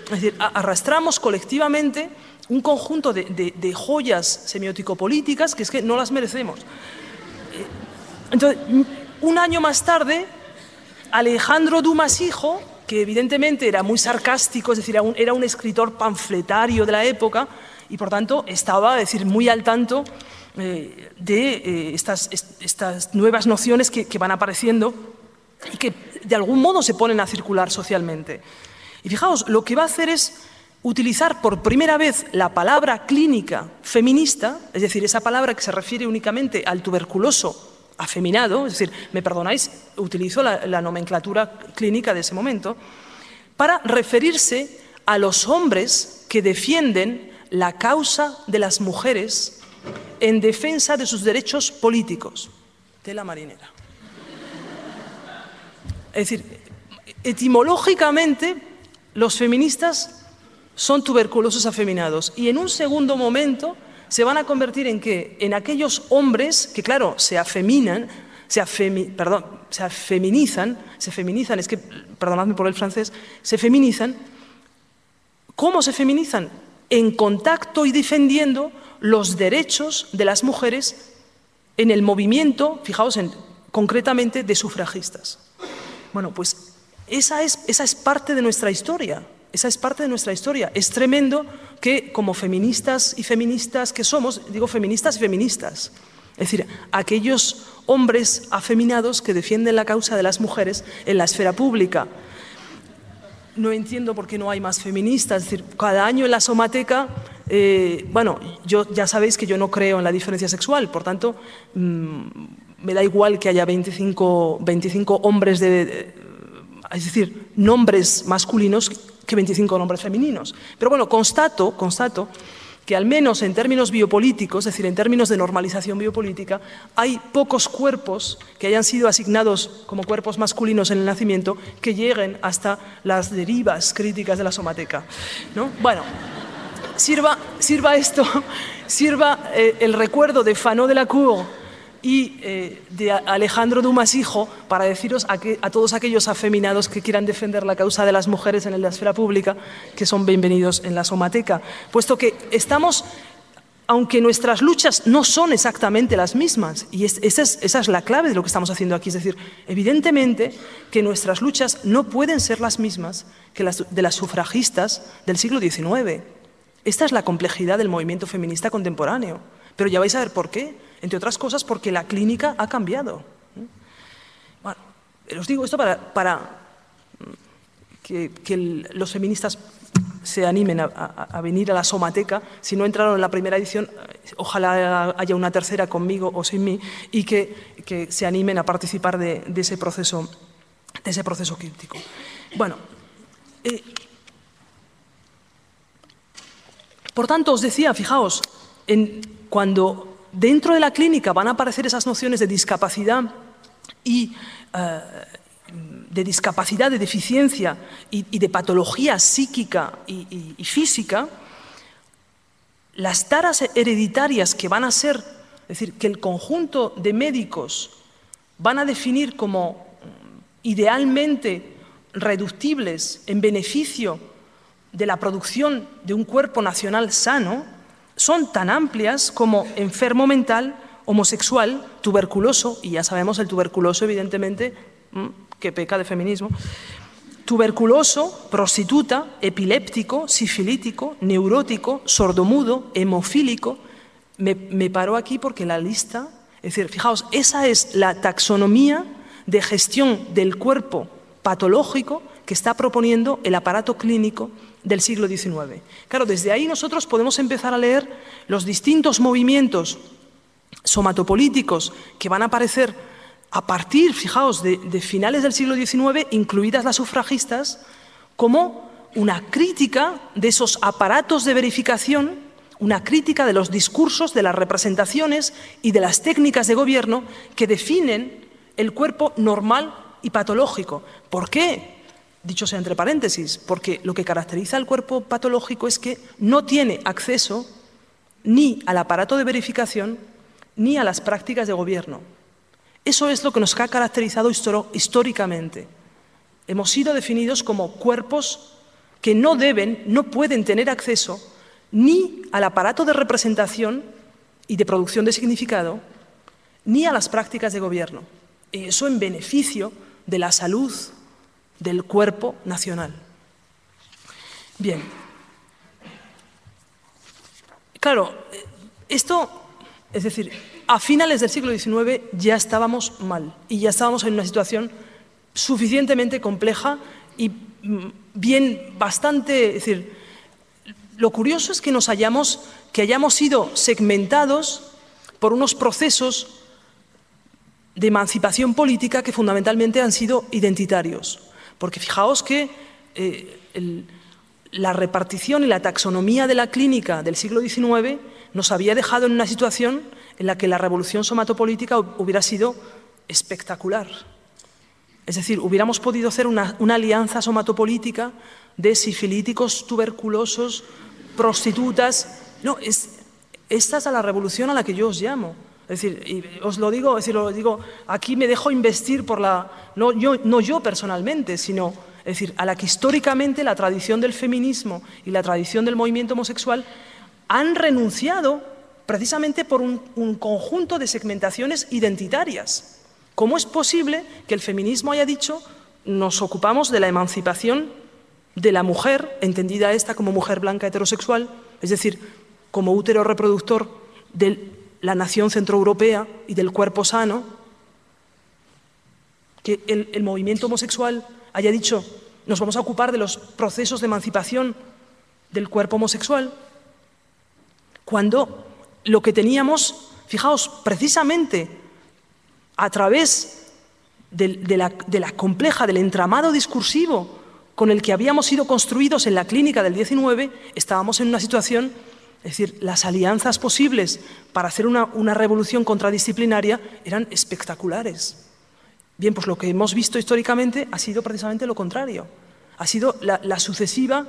Es decir, arrastramos colectivamente un conjunto de joyas semiótico-políticas que es que no las merecemos. Entonces, un año más tarde, Alejandro Dumas hijo, que evidentemente era muy sarcástico, es decir, era un escritor panfletario de la época, y por tanto estaba, es decir, muy al tanto de estas nuevas nociones que van apareciendo y que de algún modo se ponen a circular socialmente. Y fijaos, lo que va a hacer es utilizar por primera vez la palabra clínica feminista, es decir, esa palabra que se refiere únicamente al tuberculoso afeminado, es decir, me perdonáis, utilizo la nomenclatura clínica de ese momento, para referirse a los hombres que defienden la causa de las mujeres en defensa de sus derechos políticos. Tela marinera. Es decir, etimológicamente, los feministas son tuberculosos afeminados y en un segundo momento se van a convertir en ¿qué? En aquellos hombres que, claro, se feminizan, es que, perdonadme por el francés, se feminizan. ¿Cómo se feminizan? En contacto y defendiendo los derechos de las mujeres en el movimiento, fijaos, concretamente de sufragistas. Bueno, pues esa es parte de nuestra historia. Esa es parte de nuestra historia. Es tremendo que como feministas y feministas que somos, digo feministas y feministas, es decir, aquellos hombres afeminados que defienden la causa de las mujeres en la esfera pública. No entiendo por qué no hay más feministas. Es decir, cada año en la Somateca, bueno, ya sabéis que yo no creo en la diferencia sexual, por tanto, me da igual que haya 25 hombres es decir, nombres masculinos que 25 nombres femeninos. Pero bueno, constato que al menos en términos biopolíticos, es decir, en términos de normalización biopolítica, hay pocos cuerpos que hayan sido asignados como cuerpos masculinos en el nacimiento que lleguen hasta las derivas críticas de la Somateca, ¿no? Bueno, sirva el recuerdo de Fanau de la Cour y de Alejandro Dumas hijo para deciros a todos aquellos afeminados que quieran defender la causa de las mujeres en la esfera pública que son bienvenidos en la Somateca, puesto que estamos, aunque nuestras luchas no son exactamente las mismas, y esa es la clave de lo que estamos haciendo aquí, es decir, evidentemente que nuestras luchas no pueden ser las mismas que las de las sufragistas del siglo XIX. Esta es la complejidad del movimiento feminista contemporáneo, pero ya vais a ver por qué. Entre otras cosas porque la clínica ha cambiado. Bueno, os digo esto para que los feministas se animen a venir a la Somateca. Si no entraron en la primera edición, ojalá haya una tercera conmigo o sin mí, y que se animen a participar de ese proceso crítico. Bueno, por tanto, os decía, fijaos, cuando dentro de la clínica van a aparecer esas nociones de discapacidad y de deficiencia y de patología psíquica y física, las taras hereditarias que van a ser, es decir, que el conjunto de médicos van a definir como idealmente reductibles en beneficio de la producción de un cuerpo nacional sano, son tan amplias como enfermo mental, homosexual, tuberculoso, y ya sabemos el tuberculoso evidentemente que peca de feminismo, tuberculoso, prostituta, epiléptico, sifilítico, neurótico, sordomudo, hemofílico. Me paro aquí porque la lista, es decir, fijaos, esa es la taxonomía de gestión del cuerpo patológico que está proponiendo el aparato clínico del siglo XIX. Claro, desde ahí nosotros podemos empezar a leer los distintos movimientos somatopolíticos que van a aparecer a partir, fijaos, de finales del siglo XIX, incluidas las sufragistas, como una crítica de esos aparatos de verificación, una crítica de los discursos, de las representaciones y de las técnicas de gobierno que definen el cuerpo normal y patológico. ¿Por qué? Dicho sea entre paréntesis, porque lo que caracteriza al cuerpo patológico es que no tiene acceso ni al aparato de verificación ni a las prácticas de gobierno. Eso es lo que nos ha caracterizado históricamente. Hemos sido definidos como cuerpos que no pueden tener acceso ni al aparato de representación y de producción de significado, ni a las prácticas de gobierno. Y eso en beneficio de la salud del cuerpo nacional. Bien. Claro, esto, es decir, a finales del siglo XIX ya estábamos mal y ya estábamos en una situación suficientemente compleja y bastante, es decir, lo curioso es que hayamos sido segmentados por unos procesos de emancipación política que fundamentalmente han sido identitarios. Porque fijaos que la repartición y la taxonomía de la clínica del siglo XIX nos había dejado en una situación en la que la revolución somatopolítica hubiera sido espectacular. Es decir, hubiéramos podido hacer una alianza somatopolítica de sifilíticos, tuberculosos, prostitutas. No, esta es a la revolución a la que yo os llamo. Es decir, y os lo digo, aquí me dejo investir por no yo personalmente, sino, es decir, a la que históricamente la tradición del feminismo y la tradición del movimiento homosexual han renunciado precisamente por un conjunto de segmentaciones identitarias. ¿Cómo es posible que el feminismo haya dicho nos ocupamos de la emancipación de la mujer, entendida esta como mujer blanca heterosexual, es decir, como útero reproductor de la nación centroeuropea y del cuerpo sano, que el movimiento homosexual haya dicho nos vamos a ocupar de los procesos de emancipación del cuerpo homosexual, cuando lo que teníamos, fijaos, precisamente a través de la compleja, del entramado discursivo con el que habíamos sido construidos en la clínica del XIX, estábamos en una situación, es decir, las alianzas posibles para hacer una revolución contradisciplinaria eran espectaculares. Bien, pues lo que hemos visto históricamente ha sido precisamente lo contrario. Ha sido la sucesiva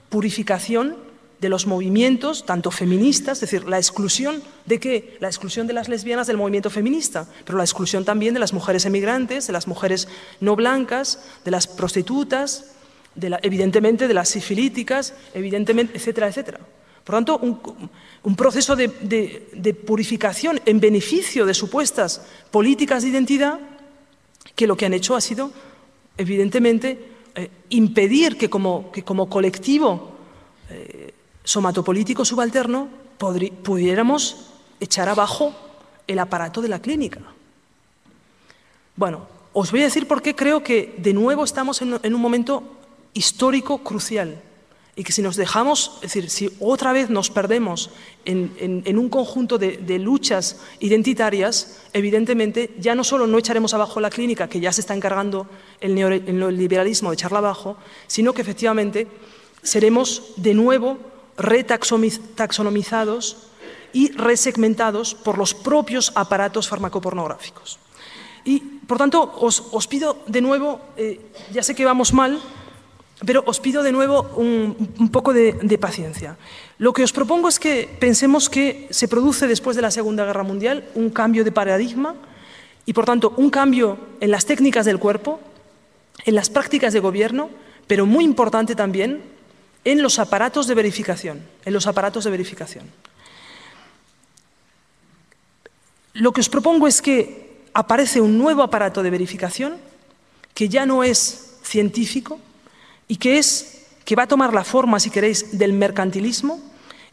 purificación de los movimientos, tanto feministas, es decir, la exclusión de ¿qué? La exclusión de las lesbianas del movimiento feminista, pero la exclusión también de las mujeres emigrantes, de las mujeres no blancas, de las prostitutas, evidentemente de las sifilíticas, evidentemente, etcétera, etcétera. Por tanto, un proceso de purificación en beneficio de supuestas políticas de identidad que lo que han hecho ha sido, evidentemente, impedir que como colectivo somatopolítico subalterno pudiéramos echar abajo el aparato de la clínica. Bueno, os voy a decir por qué creo que de nuevo estamos en un momento histórico crucial y que si nos dejamos, es decir, si otra vez nos perdemos en un conjunto de luchas identitarias, evidentemente ya no solo no echaremos abajo la clínica, que ya se está encargando el neoliberalismo de echarla abajo, sino que efectivamente seremos de nuevo retaxonomizados y resegmentados por los propios aparatos farmacopornográficos. Y, por tanto, os pido de nuevo, ya sé que vamos mal, pero os pido de nuevo un poco de paciencia. Lo que os propongo es que pensemos que se produce después de la Segunda Guerra Mundial un cambio de paradigma y, por tanto, un cambio en las técnicas del cuerpo, en las prácticas de gobierno, pero muy importante también en los aparatos de verificación. Lo que os propongo es que aparece un nuevo aparato de verificación que ya no es científico y que va a tomar la forma, si queréis, del mercantilismo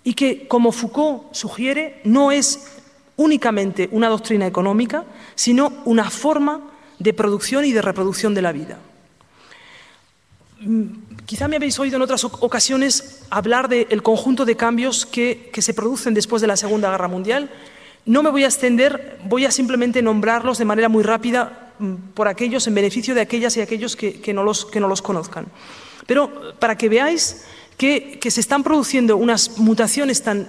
y que, como Foucault sugiere, no es únicamente una doctrina económica, sino una forma de producción y de reproducción de la vida. Quizá me habéis oído en otras ocasiones hablar del conjunto de cambios que se producen después de la Segunda Guerra Mundial. No me voy a extender, voy a simplemente nombrarlos de manera muy rápida por aquellos, en beneficio de aquellas y aquellos que no los conozcan. Pero para que veáis que se están produciendo unas mutaciones tan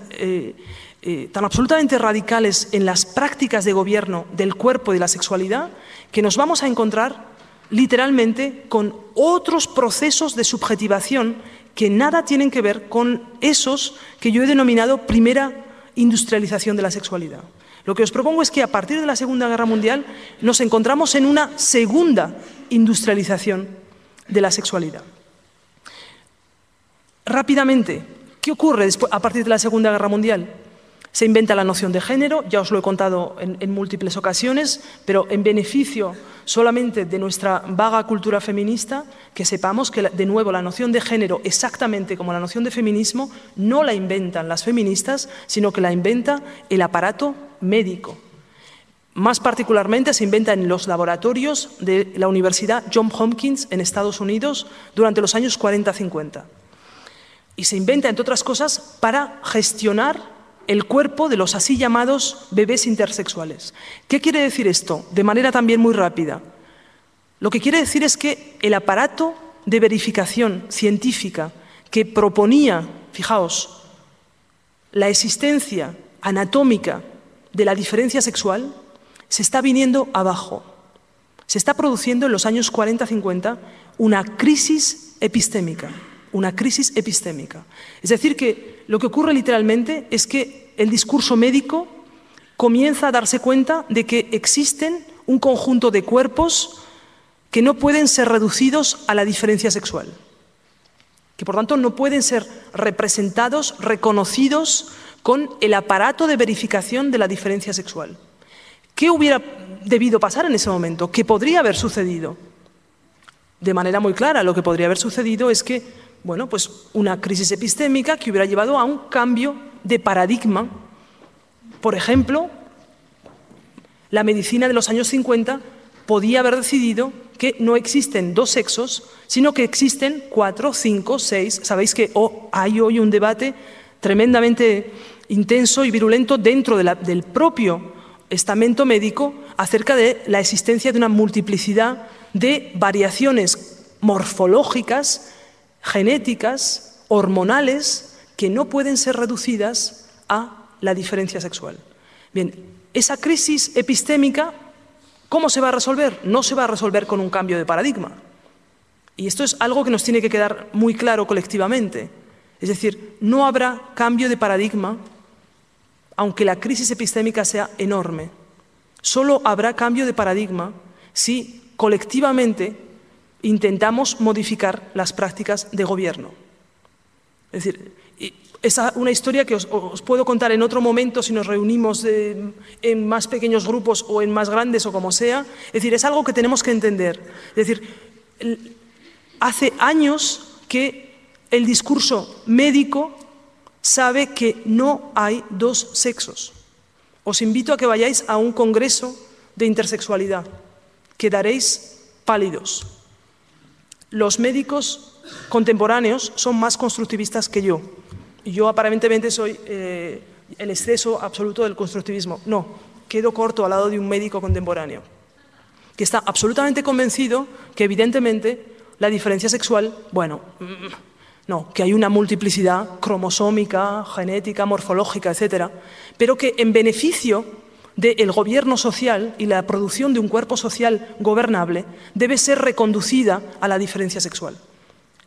absolutamente radicales en las prácticas de gobierno del cuerpo y de la sexualidad, que nos vamos a encontrar literalmente con otros procesos de subjetivación que nada tienen que ver con esos que yo he denominado primera industrialización de la sexualidad. Lo que os propongo es que a partir de la Segunda Guerra Mundial nos encontramos en una segunda industrialización de la sexualidad. Rápidamente, ¿qué ocurre a partir de la Segunda Guerra Mundial? Se inventa la noción de género, ya os lo he contado en múltiples ocasiones, pero en beneficio solamente de nuestra vaga cultura feminista, que sepamos que, de nuevo, la noción de género, exactamente como la noción de feminismo, no la inventan las feministas, sino que la inventa el aparato médico. Más particularmente se inventa en los laboratorios de la Universidad Johns Hopkins en Estados Unidos durante los años 40-50. Y se inventa, entre otras cosas, para gestionar el cuerpo de los así llamados bebés intersexuales. ¿Qué quiere decir esto? De manera también muy rápida. Lo que quiere decir es que el aparato de verificación científica que proponía, fijaos, la existencia anatómica de la diferencia sexual, se está viniendo abajo. Se está produciendo en los años 40-50 una crisis epistémica. Es decir, que lo que ocurre literalmente es que el discurso médico comienza a darse cuenta de que existen un conjunto de cuerpos que no pueden ser reducidos a la diferencia sexual, que por tanto no pueden ser representados, reconocidos con el aparato de verificación de la diferencia sexual. ¿Qué hubiera debido pasar en ese momento? ¿Qué podría haber sucedido? De manera muy clara, lo que podría haber sucedido es que, bueno, pues una crisis epistémica que hubiera llevado a un cambio de paradigma. Por ejemplo, la medicina de los años 50 podía haber decidido que no existen dos sexos, sino que existen 4, 5, 6. Sabéis que hay hoy un debate tremendamente intenso y virulento dentro del propio estamento médico acerca de la existencia de una multiplicidad de variaciones morfológicas, genéticas, hormonales, que no pueden ser reducidas a la diferencia sexual. Bien, esa crisis epistémica, ¿cómo se va a resolver? No se va a resolver con un cambio de paradigma. Y esto es algo que nos tiene que quedar muy claro colectivamente. Es decir, no habrá cambio de paradigma aunque la crisis epistémica sea enorme. Solo habrá cambio de paradigma si colectivamente intentamos modificar las prácticas de gobierno. Es decir, es una historia que os puedo contar en otro momento si nos reunimos en más pequeños grupos o en más grandes o como sea. Es decir, es algo que tenemos que entender. Es decir, hace años que el discurso médico sabe que no hay dos sexos. Os invito a que vayáis a un congreso de intersexualidad. Quedaréis pálidos. los médicos contemporáneos son más constructivistas que yo. Y yo aparentemente soy el exceso absoluto del constructivismo. No, quedo corto al lado de un médico contemporáneo que está absolutamente convencido que evidentemente la diferencia sexual, bueno, no, que hay una multiplicidad cromosómica, genética, morfológica, etcétera, pero que en beneficio del gobierno social y la producción de un cuerpo social gobernable debe ser reconducida a la diferencia sexual.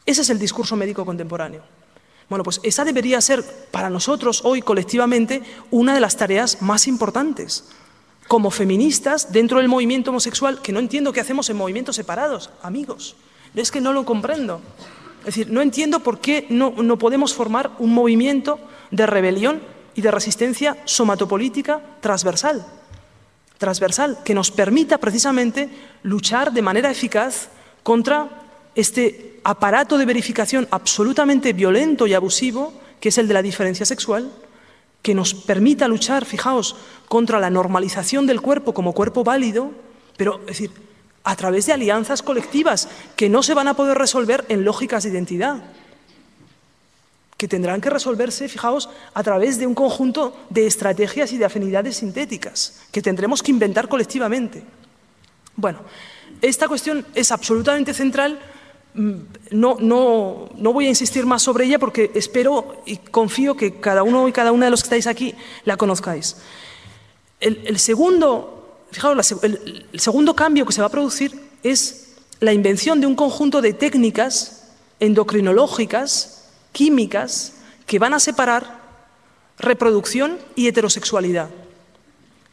Ese es el discurso médico contemporáneo. Bueno, pues esa debería ser para nosotros hoy colectivamente una de las tareas más importantes. Como feministas dentro del movimiento homosexual, que no entiendo qué hacemos en movimientos separados, amigos. Es que no lo comprendo. Es decir, no entiendo por qué no podemos formar un movimiento de rebelión y de resistencia somatopolítica transversal, que nos permita precisamente luchar de manera eficaz contra este aparato de verificación absolutamente violento y abusivo, que es el de la diferencia sexual, que nos permita luchar, fijaos, contra la normalización del cuerpo como cuerpo válido, pero, es decir, a través de alianzas colectivas que no se van a poder resolver en lógicas de identidad, que tendrán que resolverse, fijaos, a través de un conjunto de estrategias y de afinidades sintéticas que tendremos que inventar colectivamente. Bueno, esta cuestión es absolutamente central. No voy a insistir más sobre ella porque espero y confío que cada uno y cada una de los que estáis aquí la conozcáis. El segundo cambio que se va a producir es la invención de un conjunto de técnicas endocrinológicas, químicas, que van a separar reproducción y heterosexualidad.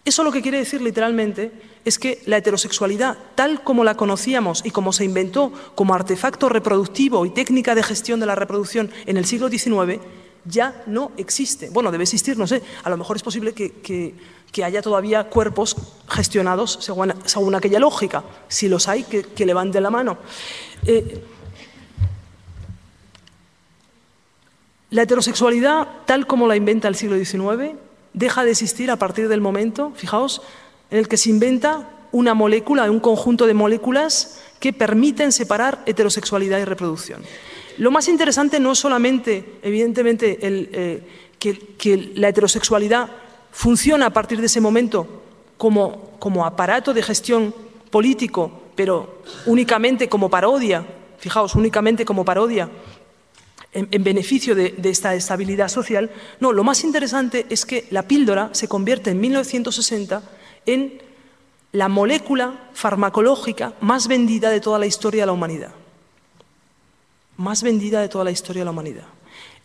Eso lo que quiere decir literalmente es que la heterosexualidad, tal como la conocíamos y como se inventó como artefacto reproductivo y técnica de gestión de la reproducción en el siglo XIX, ya no existe. Bueno, debe existir, no sé, a lo mejor es posible que haya todavía cuerpos gestionados según aquella lógica. Si los hay, que levanten la mano. La heterosexualidad, tal como la inventa el siglo XIX, deja de existir a partir del momento, fijaos, en el que se inventa una molécula, un conjunto de moléculas que permiten separar heterosexualidad y reproducción. Lo más interesante no es solamente, evidentemente, que la heterosexualidad funciona a partir de ese momento como aparato de gestión político, pero únicamente como parodia, fijaos, únicamente como parodia, en beneficio de esta estabilidad social. No, lo más interesante es que la píldora se convierte en 1960 en la molécula farmacológica más vendida de toda la historia de la humanidad. Más vendida de toda la historia de la humanidad.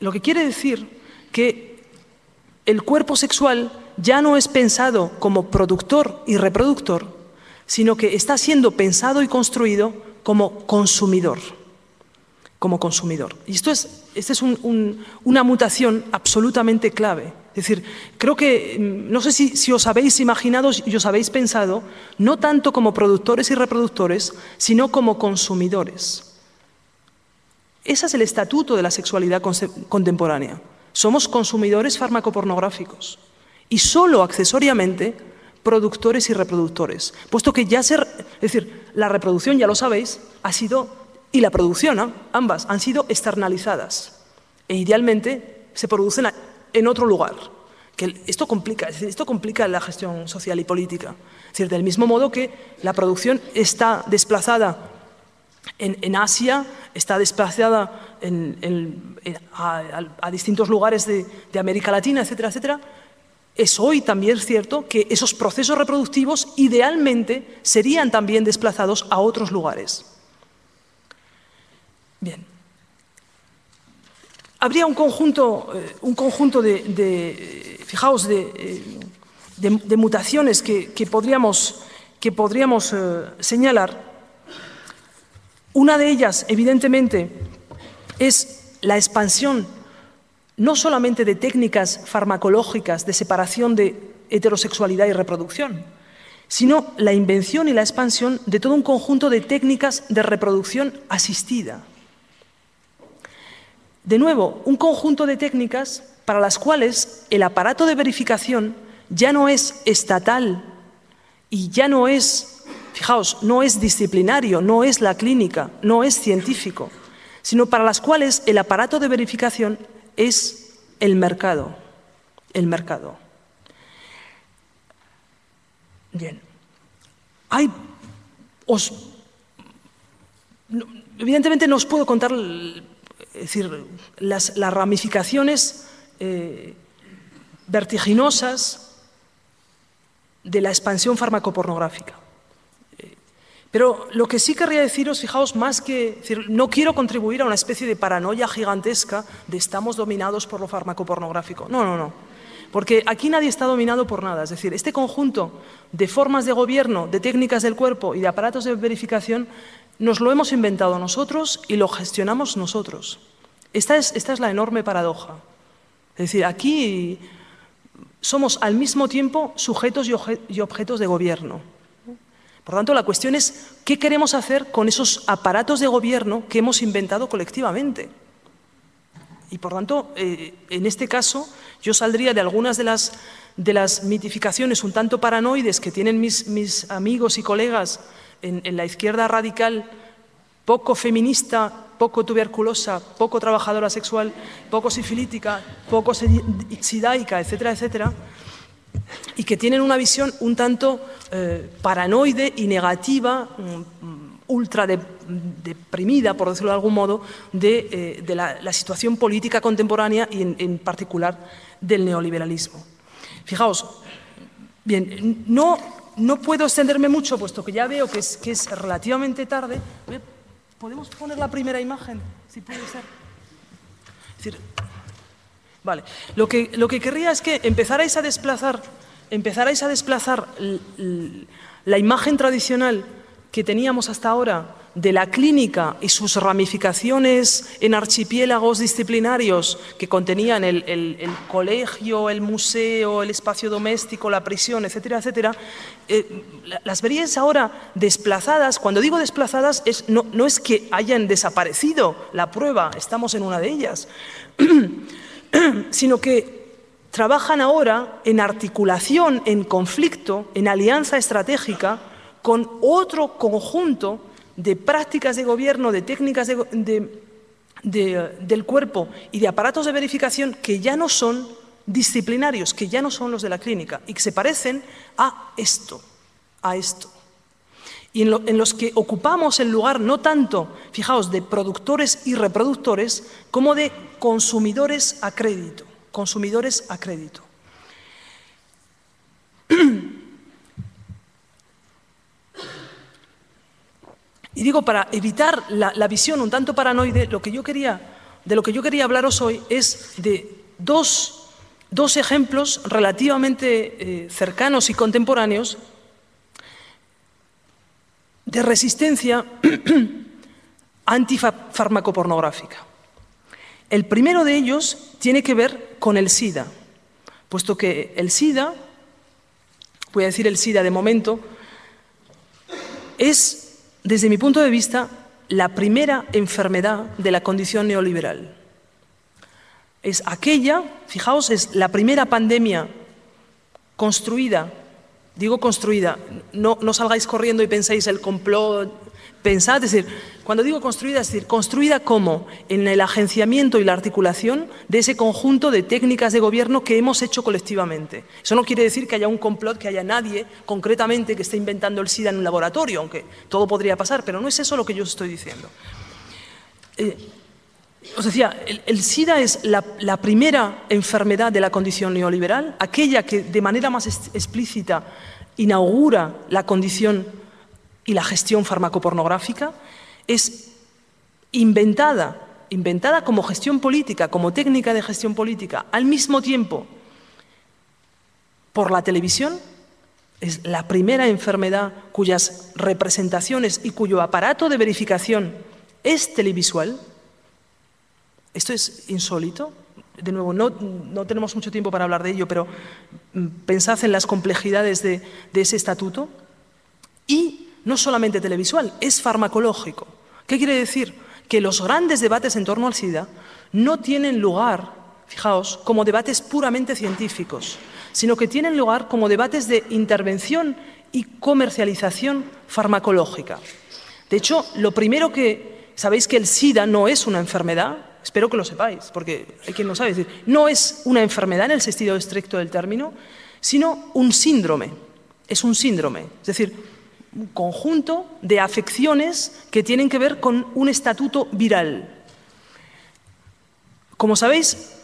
Lo que quiere decir que el cuerpo sexual ya no es pensado como productor y reproductor, sino que está siendo pensado y construido como consumidor. Y esta es una mutación absolutamente clave. Es decir, creo que, no sé si os habéis imaginado y os habéis pensado, no tanto como productores y reproductores, sino como consumidores. Ese es el estatuto de la sexualidad contemporánea. Somos consumidores farmacopornográficos y solo accesoriamente productores y reproductores, puesto que es decir, la reproducción, ya lo sabéis, ha sido, y la producción, ambas, han sido externalizadas e idealmente se producen en otro lugar. Esto complica la gestión social y política. Es decir, del mismo modo que la producción está desplazada en Asia, está desplazada a distintos lugares de América Latina, etcétera, etcétera, es hoy también cierto que esos procesos reproductivos idealmente serían también desplazados a otros lugares. Bien. Habría un conjunto fijaos, de mutaciones que podríamos señalar. Una de ellas, evidentemente, es la expansión no solamente de técnicas farmacológicas de separación de heterosexualidad y reproducción, sino la invención y la expansión de todo un conjunto de técnicas de reproducción asistida. De nuevo, un conjunto de técnicas para las cuales el aparato de verificación ya no es estatal y ya no es fijaos, no es disciplinario, no es la clínica, no es científico, sino para las cuales el aparato de verificación es el mercado. El mercado. Bien. Evidentemente no os puedo contar las ramificaciones vertiginosas de la expansión farmacopornográfica. Pero lo que sí querría deciros, fijaos, más que... no quiero contribuir a una especie de paranoia gigantesca de estamos dominados por lo farmacopornográfico. No, no, no. Porque aquí nadie está dominado por nada. Es decir, este conjunto de formas de gobierno, de técnicas del cuerpo y de aparatos de verificación nos lo hemos inventado nosotros y lo gestionamos nosotros. Esta es la enorme paradoja. Es decir, aquí somos al mismo tiempo sujetos y objetos de gobierno. Por tanto, la cuestión es qué queremos hacer con esos aparatos de gobierno que hemos inventado colectivamente. Y por tanto, en este caso, yo saldría de algunas de las mitificaciones un tanto paranoides que tienen mis amigos y colegas en la izquierda radical, poco feminista, poco tuberculosa, poco trabajadora sexual, poco sifilítica, poco sidaica, etcétera, etcétera, y que tienen una visión un tanto paranoide y negativa, ultra deprimida, por decirlo de algún modo, de la situación política contemporánea y en particular del neoliberalismo. Fijaos, bien, no puedo extenderme mucho, puesto que ya veo que es relativamente tarde. ¿Podemos poner la primera imagen? Si puede ser. Es decir, vale. Lo que querría es que empezarais a desplazar la imagen tradicional que teníamos hasta ahora de la clínica y sus ramificaciones en archipiélagos disciplinarios que contenían el colegio, el museo, el espacio doméstico, la prisión, etcétera, etcétera, las veríais ahora desplazadas. Cuando digo desplazadas, no es que hayan desaparecido, la prueba, estamos en una de ellas, sino que trabajan ahora en articulación, en conflicto, en alianza estratégica con otro conjunto de prácticas de gobierno, de técnicas del cuerpo y de aparatos de verificación que ya no son disciplinarios, que ya no son los de la clínica y que se parecen a esto. Y en los que ocupamos el lugar no tanto, fijaos, de productores y reproductores, como de consumidores a crédito. Consumidores a crédito. Y digo, para evitar la visión un tanto paranoide, de lo que yo quería hablaros hoy es de dos ejemplos relativamente cercanos y contemporáneos de resistencia antifarmacopornográfica. El primero de ellos tiene que ver con el SIDA, puesto que el SIDA, voy a decir el SIDA de momento, es, desde mi punto de vista, la primera enfermedad de la condición neoliberal. Es aquella, fijaos, es la primera pandemia construida, digo construida, no salgáis corriendo y penséis el complot. Pensad, es decir, cuando digo construida, es decir, construida como en el agenciamiento y la articulación de ese conjunto de técnicas de gobierno que hemos hecho colectivamente. Eso no quiere decir que haya un complot, que haya nadie concretamente que esté inventando el SIDA en un laboratorio, aunque todo podría pasar, pero no es eso lo que yo os estoy diciendo. Os decía, el SIDA es la primera enfermedad de la condición neoliberal, aquella que de manera más explícita inaugura la condición y la gestión farmacopornográfica, es inventada como gestión política, como técnica de gestión política, al mismo tiempo por la televisión. Es la primera enfermedad cuyas representaciones y cuyo aparato de verificación es televisual. Esto es insólito. De nuevo, no tenemos mucho tiempo para hablar de ello, pero pensad en las complejidades de ese estatuto. Y no solamente televisual, es farmacológico. ¿Qué quiere decir? Que los grandes debates en torno al SIDA no tienen lugar, fijaos, como debates puramente científicos, sino que tienen lugar como debates de intervención y comercialización farmacológica. De hecho, lo primero que... Sabéis que el SIDA no es una enfermedad, espero que lo sepáis, porque hay quien no sabe, es decir, no es una enfermedad en el sentido estricto del término, sino un síndrome. Es un síndrome, es decir, un conjunto de afecciones que tienen que ver con un estatuto viral. Como sabéis,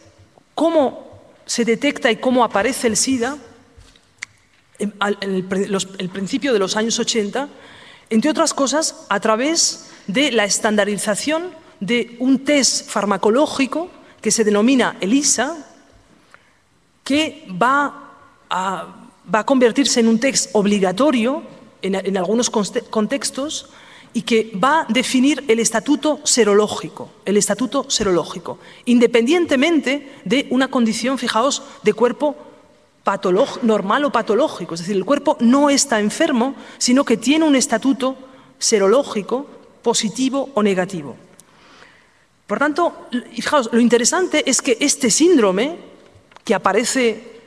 cómo se detecta y cómo aparece el SIDA en el principio de los años 80, entre otras cosas, a través de la estandarización de un test farmacológico que se denomina ELISA, que va a convertirse en un test obligatorio en algunos contextos y que va a definir el estatuto serológico, independientemente de una condición, fijaos, de cuerpo normal o patológico. Es decir, el cuerpo no está enfermo, sino que tiene un estatuto serológico positivo o negativo. Por tanto, fijaos, lo interesante es que este síndrome, que aparece,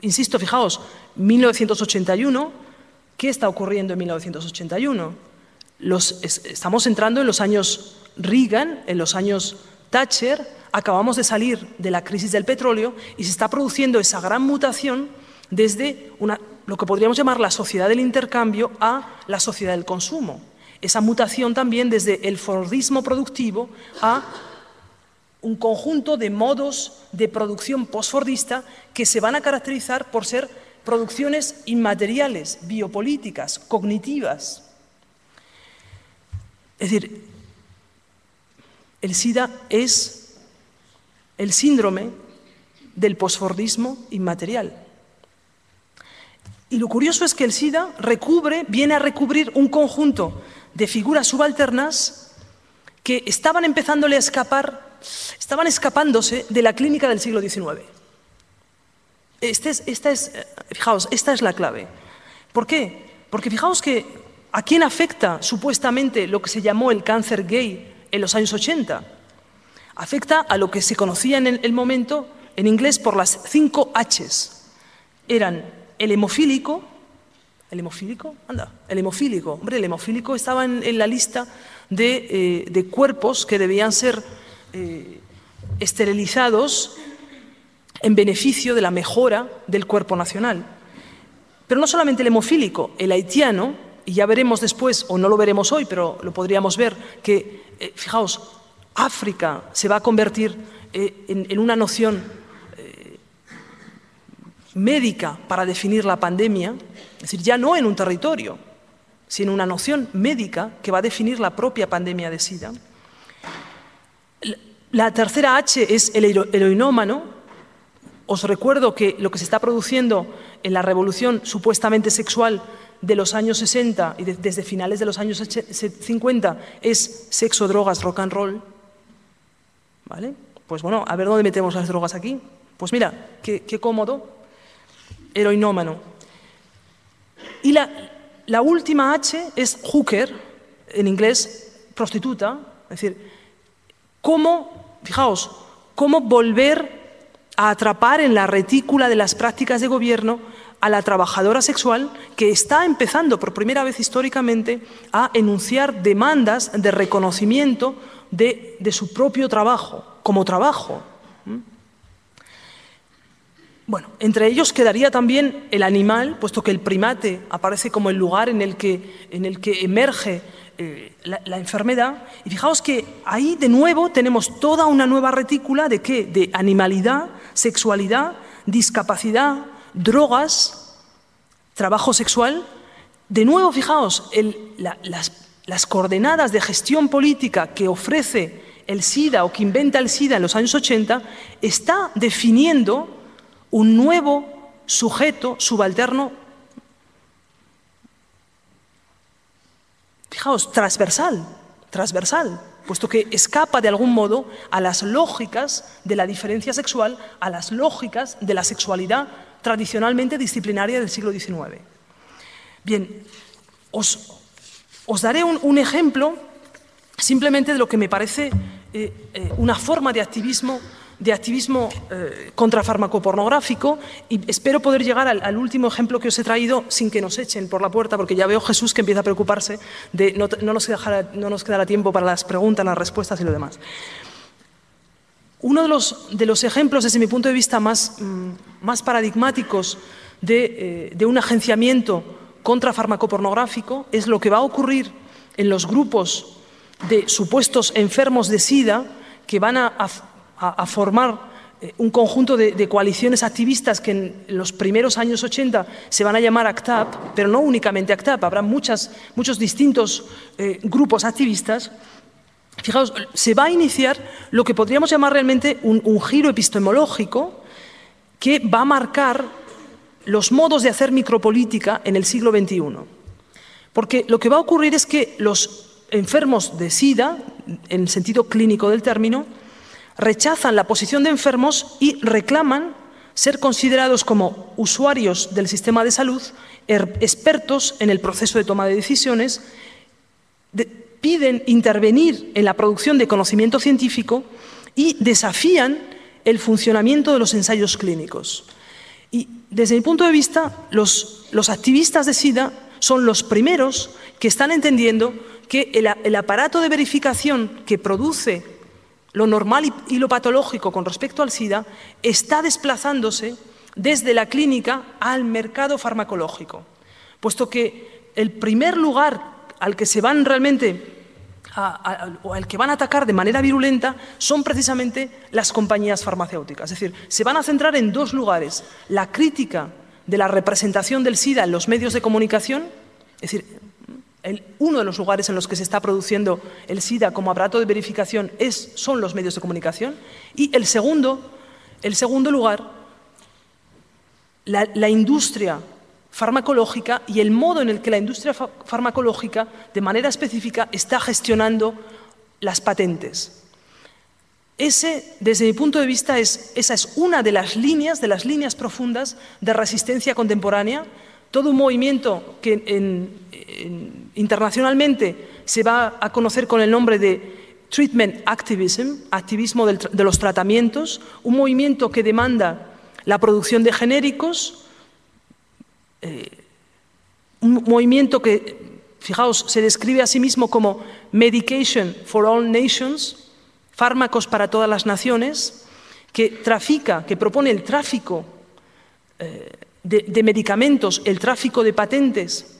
insisto, fijaos, 1981, ¿qué está ocurriendo en 1981? Estamos entrando en los años Reagan, en los años Thatcher, acabamos de salir de la crisis del petróleo y se está produciendo esa gran mutación desde lo que podríamos llamar la sociedad del intercambio a la sociedad del consumo. Esa mutación también desde el fordismo productivo a un conjunto de modos de producción postfordista que se van a caracterizar por ser producciones inmateriales, biopolíticas, cognitivas. Es decir, el SIDA es el síndrome del posfordismo inmaterial. Y lo curioso es que el SIDA viene a recubrir un conjunto de figuras subalternas que estaban escapándose de la clínica del siglo XIX. Fijaos, esta es la clave. ¿Por qué? Porque fijaos que ¿a quién afecta supuestamente lo que se llamó el cáncer gay en los años 80? Afecta a lo que se conocía en el momento, en inglés, por las 5 Hs. Eran el hemofílico. ¿El hemofílico? Anda, el hemofílico. Hombre, el hemofílico estaba en la lista de cuerpos que debían ser esterilizados en beneficio de la mejora del cuerpo nacional. Pero no solamente el hemofílico, el haitiano, y ya veremos después, o no lo veremos hoy, pero lo podríamos ver, que, fijaos, África se va a convertir en una noción médica para definir la pandemia, es decir, ya no en un territorio, sino una noción médica que va a definir la propia pandemia de SIDA. La tercera H es el heroinómano. Os recuerdo que lo que se está produciendo en la revolución supuestamente sexual de los años 60 y desde finales de los años 50 es sexo, drogas, rock and roll. ¿Vale? Pues bueno, a ver dónde metemos las drogas aquí. Pues mira, qué cómodo. Heroinómano. Y la última H es hooker, en inglés prostituta. Es decir, fijaos, cómo volver a atrapar en la retícula de las prácticas de gobierno a la trabajadora sexual que está empezando por primera vez históricamente a enunciar demandas de reconocimiento de su propio trabajo, como trabajo. Bueno, entre ellos quedaría también el animal, puesto que el primate aparece como el lugar en el que emerge la enfermedad. Y fijaos que ahí de nuevo tenemos toda una nueva retícula de ¿qué? De animalidad, sexualidad, discapacidad, drogas, trabajo sexual. De nuevo, fijaos, las coordenadas de gestión política que ofrece el SIDA o que inventa el SIDA en los años 80 está definiendo un nuevo sujeto subalterno, fijaos, transversal, puesto que escapa de algún modo a las lógicas de la diferencia sexual, a las lógicas de la sexualidad tradicionalmente disciplinaria del siglo XIX. Bien, os daré un ejemplo simplemente de lo que me parece una forma de activismo de activismo contrafarmacopornográfico, y espero poder llegar al último ejemplo que os he traído sin que nos echen por la puerta, porque ya veo Jesús que empieza a preocuparse de no nos quedará tiempo para las preguntas, las respuestas y lo demás. Uno de los ejemplos, desde mi punto de vista, más paradigmáticos de un agenciamiento contrafarmacopornográfico es lo que va a ocurrir en los grupos de supuestos enfermos de SIDA que van a formar un conjunto de coaliciones activistas que en los primeros años 80 se van a llamar ACT UP, pero no únicamente ACT UP, habrá muchos distintos grupos activistas. Fijaos, se va a iniciar lo que podríamos llamar realmente un giro epistemológico que va a marcar los modos de hacer micropolítica en el siglo XXI. Porque lo que va a ocurrir es que los enfermos de SIDA, en el sentido clínico del término, rechazan la posición de enfermos y reclaman ser considerados como usuarios del sistema de salud, expertos en el proceso de toma de decisiones, piden intervenir en la producción de conocimiento científico y desafían el funcionamiento de los ensayos clínicos. Y desde mi punto de vista, los activistas de SIDA son los primeros que están entendiendo que el aparato de verificación que produce lo normal y lo patológico con respecto al SIDA está desplazándose desde la clínica al mercado farmacológico, puesto que el primer lugar al que se van realmente o al que van a atacar de manera virulenta son precisamente las compañías farmacéuticas. Es decir, se van a centrar en dos lugares: la crítica de la representación del SIDA en los medios de comunicación, es decir, uno de los lugares en los que se está produciendo el SIDA como aparato de verificación son los medios de comunicación, y el segundo lugar, la industria farmacológica y el modo en el que la industria farmacológica, de manera específica, está gestionando las patentes. Desde mi punto de vista, esa es una de las líneas profundas de resistencia contemporánea. Todo un movimiento que internacionalmente se va a conocer con el nombre de Treatment Activism, activismo de los tratamientos, un movimiento que demanda la producción de genéricos, un movimiento que, fijaos, se describe a sí mismo como Medication for All Nations, fármacos para todas las naciones, que propone el tráfico de medicamentos, el tráfico de patentes.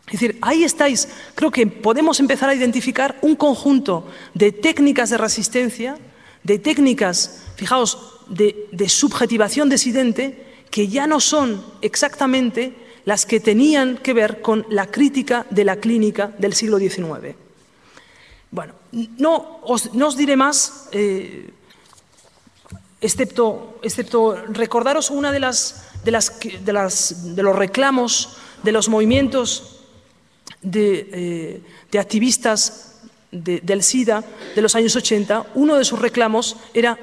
Es decir, ahí estáis. Creo que podemos empezar a identificar un conjunto de técnicas de resistencia, de técnicas, fijaos, de subjetivación disidente, que ya no son exactamente las que tenían que ver con la crítica de la clínica del siglo XIX. Bueno, no os diré más, excepto recordaros una de los reclamos de los movimientos de activistas del SIDA de los años 80. Uno de sus reclamos era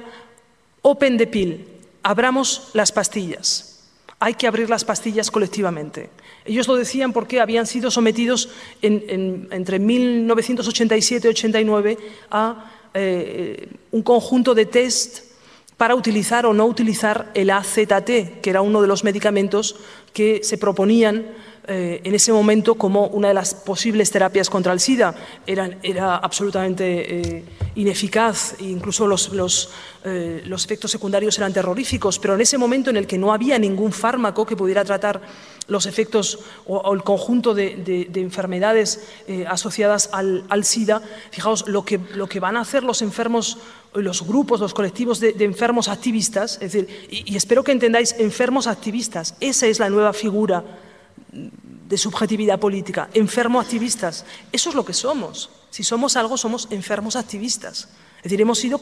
Open the pill, abramos las pastillas. Hay que abrir las pastillas colectivamente. Ellos lo decían porque habían sido sometidos entre 1987 y 89 a un conjunto de test para utilizar o no utilizar el AZT, que era uno de los medicamentos que se proponían en ese momento como una de las posibles terapias contra el SIDA. Era absolutamente ineficaz, incluso los efectos secundarios eran terroríficos, pero en ese momento en el que no había ningún fármaco que pudiera tratar los efectos o el conjunto de enfermedades asociadas al SIDA, fijaos lo que van a hacer los enfermos, los grupos, los colectivos de enfermos activistas, es decir, y espero que entendáis, enfermos activistas, esa es la nueva figura de subjetividad política, enfermo-activistas. Eso es lo que somos. Si somos algo, somos enfermos activistas. Es decir, hemos sido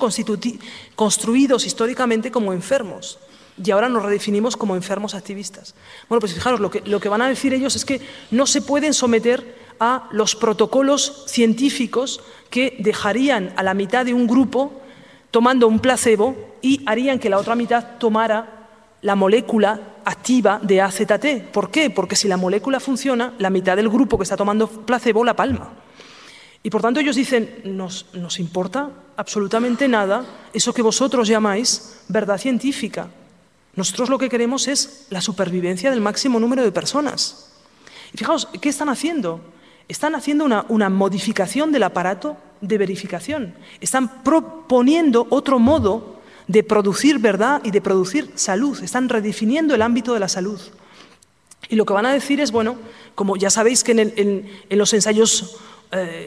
construidos históricamente como enfermos y ahora nos redefinimos como enfermos activistas. Bueno, pues fijaros, lo que van a decir ellos es que no se pueden someter a los protocolos científicos que dejarían a la mitad de un grupo tomando un placebo y harían que la otra mitad tomara la molécula activa de AZT. ¿Por qué? Porque si la molécula funciona, la mitad del grupo que está tomando placebo la palma. Y por tanto ellos dicen, nos importa absolutamente nada eso que vosotros llamáis verdad científica. Nosotros lo que queremos es la supervivencia del máximo número de personas. Y fijaos, ¿qué están haciendo? Están haciendo una modificación del aparato de verificación. Están proponiendo otro modo de producir verdad y de producir salud. Están redefiniendo el ámbito de la salud. Y lo que van a decir es, bueno, como ya sabéis que en los ensayos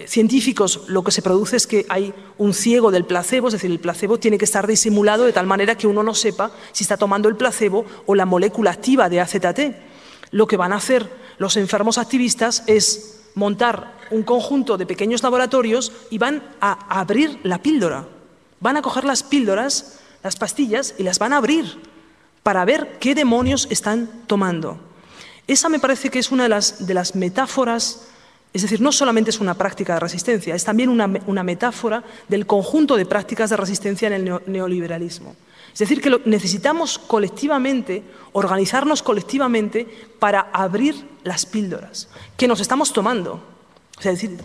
científicos lo que se produce es que hay un ciego del placebo, es decir, el placebo tiene que estar disimulado de tal manera que uno no sepa si está tomando el placebo o la molécula activa de AZT. Lo que van a hacer los enfermos activistas es montar un conjunto de pequeños laboratorios y van a abrir la píldora. Van a coger las píldoras, las pastillas, y las van a abrir para ver qué demonios están tomando. Esa me parece que es una de las metáforas, es decir, no solamente es una práctica de resistencia, es también una metáfora del conjunto de prácticas de resistencia en el neoliberalismo. Es decir, que necesitamos colectivamente, organizarnos colectivamente para abrir las píldoras que nos estamos tomando. O sea, es decir,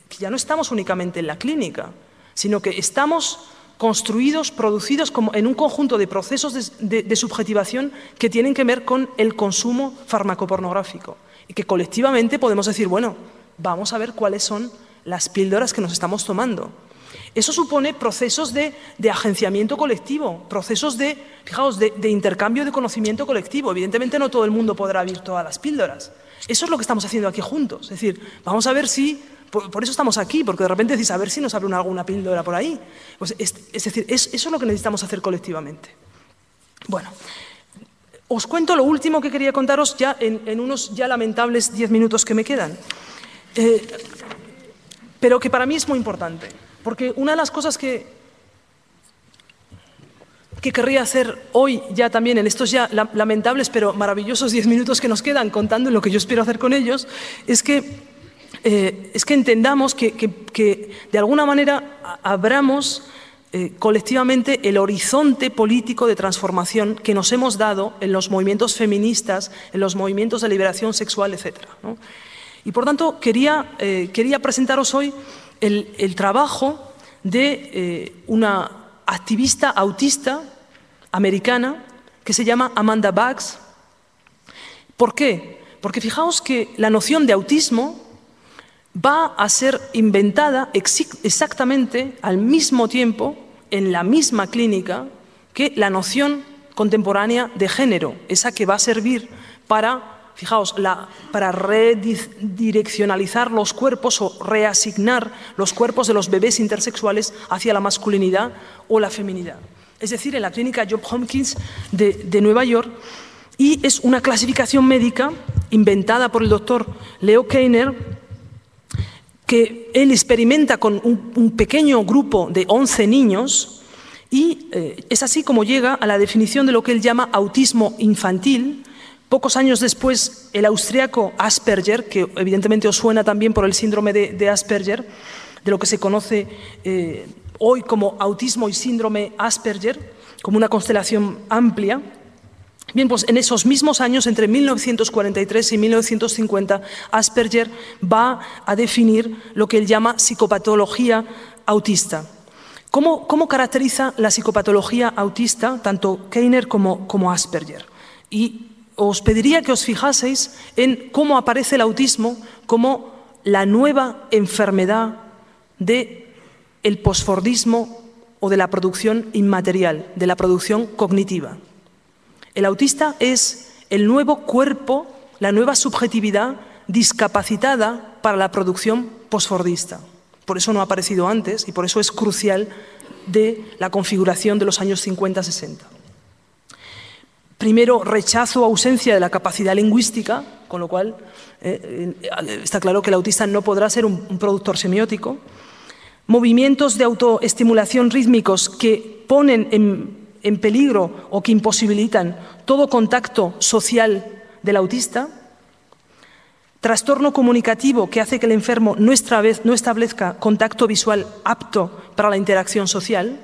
que ya no estamos únicamente en la clínica, sino que estamos construidos, producidos como en un conjunto de procesos de subjetivación que tienen que ver con el consumo farmacopornográfico y que colectivamente podemos decir, bueno, vamos a ver cuáles son las píldoras que nos estamos tomando. Eso supone procesos de agenciamiento colectivo, procesos fijaos, de intercambio de conocimiento colectivo. Evidentemente no todo el mundo podrá abrir todas las píldoras. Eso es lo que estamos haciendo aquí juntos. Es decir, vamos a ver si, por eso estamos aquí, porque de repente decís, a ver si nos abre alguna píldora por ahí. Pues es decir, eso es lo que necesitamos hacer colectivamente. Bueno, os cuento lo último que quería contaros ya en unos ya lamentables 10 minutos que me quedan. Pero que para mí es muy importante. Porque una de las cosas que querría hacer hoy ya también en estos ya lamentables pero maravillosos 10 minutos que nos quedan contando lo que yo espero hacer con ellos es que entendamos que de alguna manera abramos colectivamente el horizonte político de transformación que nos hemos dado en los movimientos feministas, en los movimientos de liberación sexual, etc., ¿no? Y por tanto quería presentaros hoy el trabajo de una activista autista americana que se llama Amanda Baggs. ¿Por qué? Porque fijaos que la noción de autismo va a ser inventada exactamente al mismo tiempo, en la misma clínica, que la noción contemporánea de género, esa que va a servir para, fijaos, para redireccionalizar los cuerpos o reasignar los cuerpos de los bebés intersexuales hacia la masculinidad o la feminidad. Es decir, en la clínica Johns Hopkins de Nueva York, y es una clasificación médica inventada por el doctor Leo Kanner, que él experimenta con un pequeño grupo de 11 niños y es así como llega a la definición de lo que él llama autismo infantil. Pocos años después, el austriaco Asperger, que evidentemente os suena también por el síndrome de Asperger, de lo que se conoce hoy como autismo y síndrome Asperger, como una constelación amplia. Bien, pues en esos mismos años, entre 1943 y 1950, Asperger va a definir lo que él llama psicopatología autista. ¿Cómo caracteriza la psicopatología autista tanto Kanner como Asperger? Y os pediría que os fijaseis en cómo aparece el autismo como la nueva enfermedad del posfordismo o de la producción inmaterial, de la producción cognitiva. El autista es el nuevo cuerpo, la nueva subjetividad discapacitada para la producción posfordista. Por eso no ha aparecido antes y por eso es crucial de la configuración de los años 50-60. Primero, rechazo o ausencia de la capacidad lingüística, con lo cual está claro que el autista no podrá ser un productor semiótico. Movimientos de autoestimulación rítmicos que ponen en peligro o que imposibilitan todo contacto social del autista. Trastorno comunicativo que hace que el enfermo no establezca contacto visual apto para la interacción social.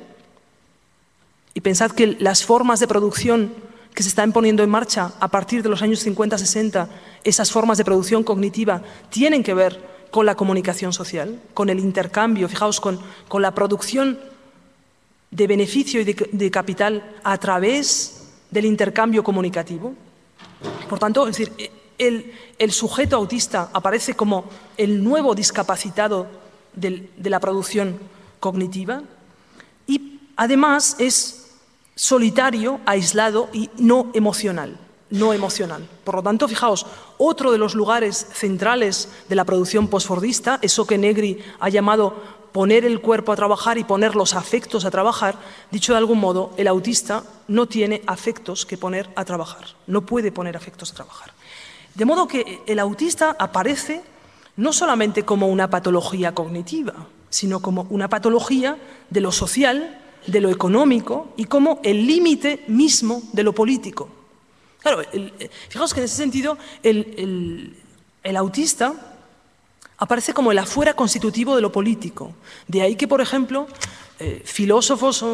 Y pensad que las formas de producción que se están poniendo en marcha a partir de los años 50-60 esas formas de producción cognitiva tienen que ver con la comunicación social, con el intercambio, fijaos, con la producción de beneficio y de capital a través del intercambio comunicativo. Por tanto, es decir, el sujeto autista aparece como el nuevo discapacitado de la producción cognitiva y además es solitario, aislado y no emocional. Por lo tanto, fijaos, otro de los lugares centrales de la producción postfordista, eso que Negri ha llamado poner el cuerpo a trabajar y poner los afectos a trabajar, dicho de algún modo, el autista no tiene afectos que poner a trabajar, no puede poner afectos a trabajar. De modo que el autista aparece no solamente como una patología cognitiva, sino como una patología de lo social, de lo económico y como el límite mismo de lo político. Claro, fijaos que en ese sentido el autista aparece como el afuera constitutivo de lo político. De ahí que, por ejemplo, filósofos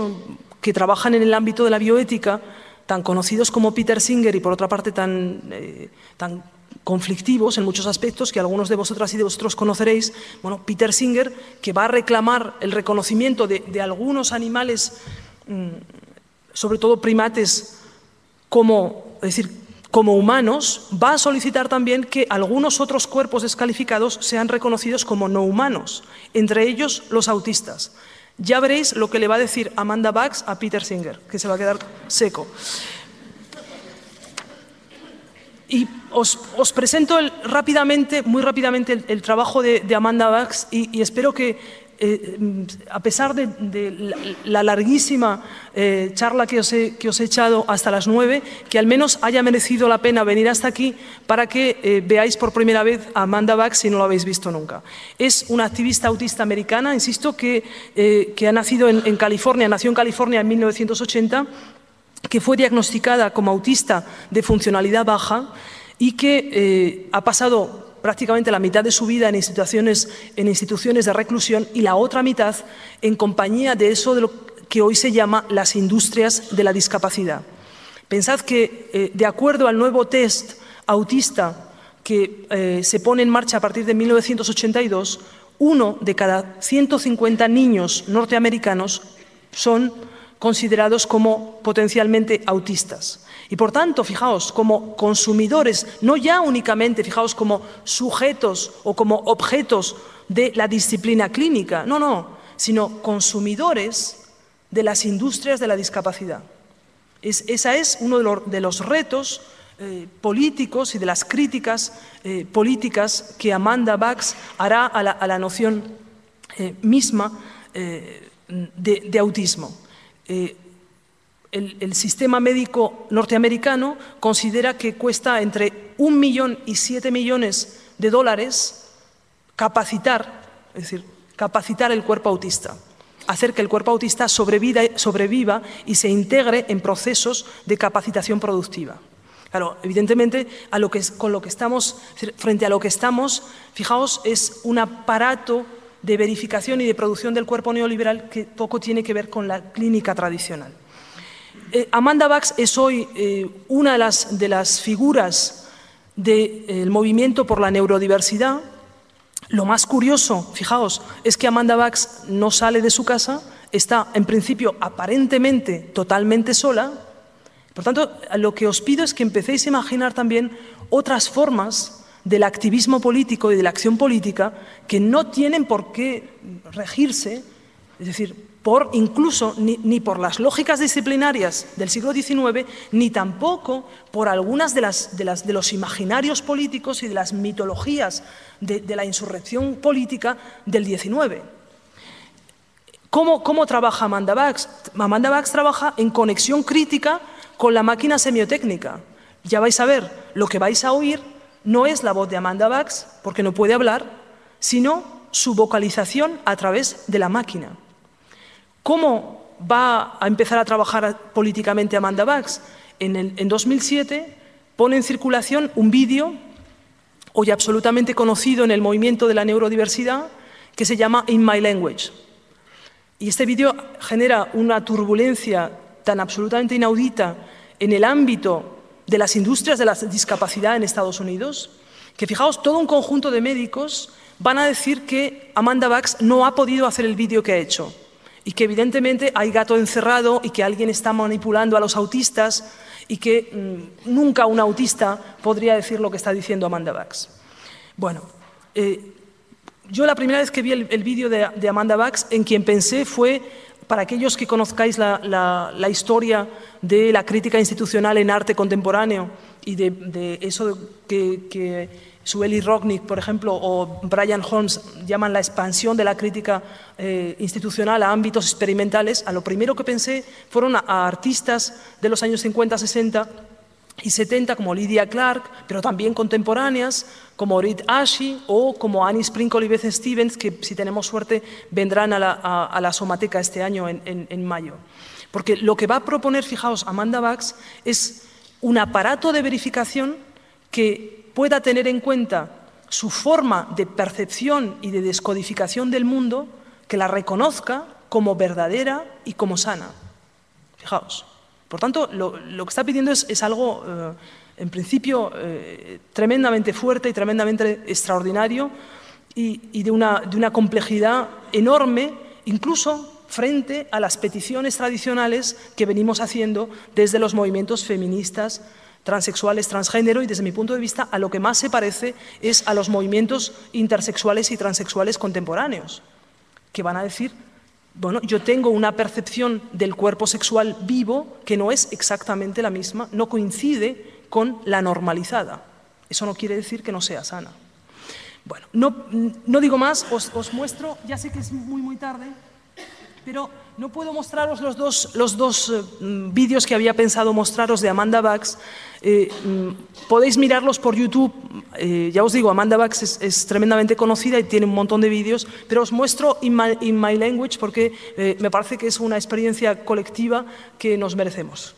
que trabajan en el ámbito de la bioética, tan conocidos como Peter Singer y por otra parte tan conflictivos en muchos aspectos que algunos de vosotras y de vosotros conoceréis, bueno, Peter Singer, que va a reclamar el reconocimiento de algunos animales, sobre todo primates, como humanos, va a solicitar también que algunos otros cuerpos descalificados sean reconocidos como no humanos, entre ellos los autistas. Ya veréis lo que le va a decir Amanda Bax a Peter Singer, que se va a quedar seco. Y os presento muy rápidamente el trabajo de Amanda Bax y espero que, a pesar de la larguísima charla que os he echado hasta las 9, que al menos haya merecido la pena venir hasta aquí para que veáis por primera vez a Amanda Bax si no lo habéis visto nunca. Es una activista autista americana, insisto, que ha nacido en California, nació en California en 1980, que fue diagnosticada como autista de funcionalidad baja y que ha pasado prácticamente la mitad de su vida en instituciones de reclusión y la otra mitad en compañía de eso de lo que hoy se llama las industrias de la discapacidad. Pensad que, de acuerdo al nuevo test autista que se pone en marcha a partir de 1982, 1 de cada 150 niños norteamericanos son considerados como potencialmente autistas. Y por tanto, fijaos, como consumidores, no ya únicamente, fijaos, como sujetos o como objetos de la disciplina clínica, no, sino consumidores de las industrias de la discapacidad. Ese es uno de los retos políticos y de las críticas políticas que Amanda Bax hará a la noción misma de autismo. El sistema médico norteamericano considera que cuesta entre 1 millón y 7 millones de dólares capacitar el cuerpo autista, hacer que el cuerpo autista sobreviva y se integre en procesos de capacitación productiva. Claro, evidentemente, frente a lo que estamos, fijaos, es un aparato de verificación y de producción del cuerpo neoliberal que poco tiene que ver con la clínica tradicional. Amanda Bax es hoy una de las figuras del movimiento por la neurodiversidad. Lo más curioso, fijaos, es que Amanda Bax no sale de su casa, está en principio aparentemente totalmente sola. Por tanto, lo que os pido es que empecéis a imaginar también otras formas del activismo político y de la acción política que no tienen por qué regirse, es decir, incluso ni por las lógicas disciplinarias del siglo XIX, ni tampoco por algunas de los imaginarios políticos y de las mitologías de la insurrección política del XIX. ¿Cómo trabaja Amanda Bax? Amanda Bax trabaja en conexión crítica con la máquina semiotécnica. Ya vais a ver, lo que vais a oír no es la voz de Amanda Bax, porque no puede hablar, sino su vocalización a través de la máquina. ¿Cómo va a empezar a trabajar políticamente Amanda Bax? En 2007 pone en circulación un vídeo, hoy absolutamente conocido en el movimiento de la neurodiversidad, que se llama In My Language. Y este vídeo genera una turbulencia tan absolutamente inaudita en el ámbito de las industrias de la discapacidad en Estados Unidos, que fijaos, todo un conjunto de médicos van a decir que Amanda Bax no ha podido hacer el vídeo que ha hecho y que evidentemente hay gato encerrado y que alguien está manipulando a los autistas y que nunca un autista podría decir lo que está diciendo Amanda Bax. Bueno, yo la primera vez que vi el vídeo de Amanda Bax, en quien pensé fue, para aquellos que conozcáis la historia de la crítica institucional en arte contemporáneo y de eso que Sueli Rocknick, por ejemplo, o Brian Holmes llaman la expansión de la crítica institucional a ámbitos experimentales, a lo primero que pensé fueron a artistas de los años 50, 60 y 70 como Lydia Clark, pero también contemporáneas como Reed Ashby o como Annie Sprinkle y Beth Stevens, que si tenemos suerte vendrán a la Somateca este año en mayo. Porque lo que va a proponer, fijaos, Amanda Bax es un aparato de verificación que pueda tener en cuenta su forma de percepción y de descodificación del mundo, que la reconozca como verdadera y como sana. Fijaos. Por tanto, lo que está pidiendo es algo, en principio, tremendamente fuerte y tremendamente extraordinario y de una complejidad enorme, incluso frente a las peticiones tradicionales que venimos haciendo desde los movimientos feministas, transexuales, transgénero, y desde mi punto de vista a lo que más se parece es a los movimientos intersexuales y transexuales contemporáneos, que van a decir, bueno, yo tengo una percepción del cuerpo sexual vivo que no es exactamente la misma, no coincide con la normalizada. Eso no quiere decir que no sea sana. Bueno, no digo más, os muestro, ya sé que es muy tarde, pero no puedo mostraros los dos vídeos que había pensado mostraros de Amanda Bax. Podéis mirarlos por YouTube. Ya os digo, Amanda Bax es tremendamente conocida y tiene un montón de vídeos, pero os muestro In My Language porque me parece que es una experiencia colectiva que nos merecemos.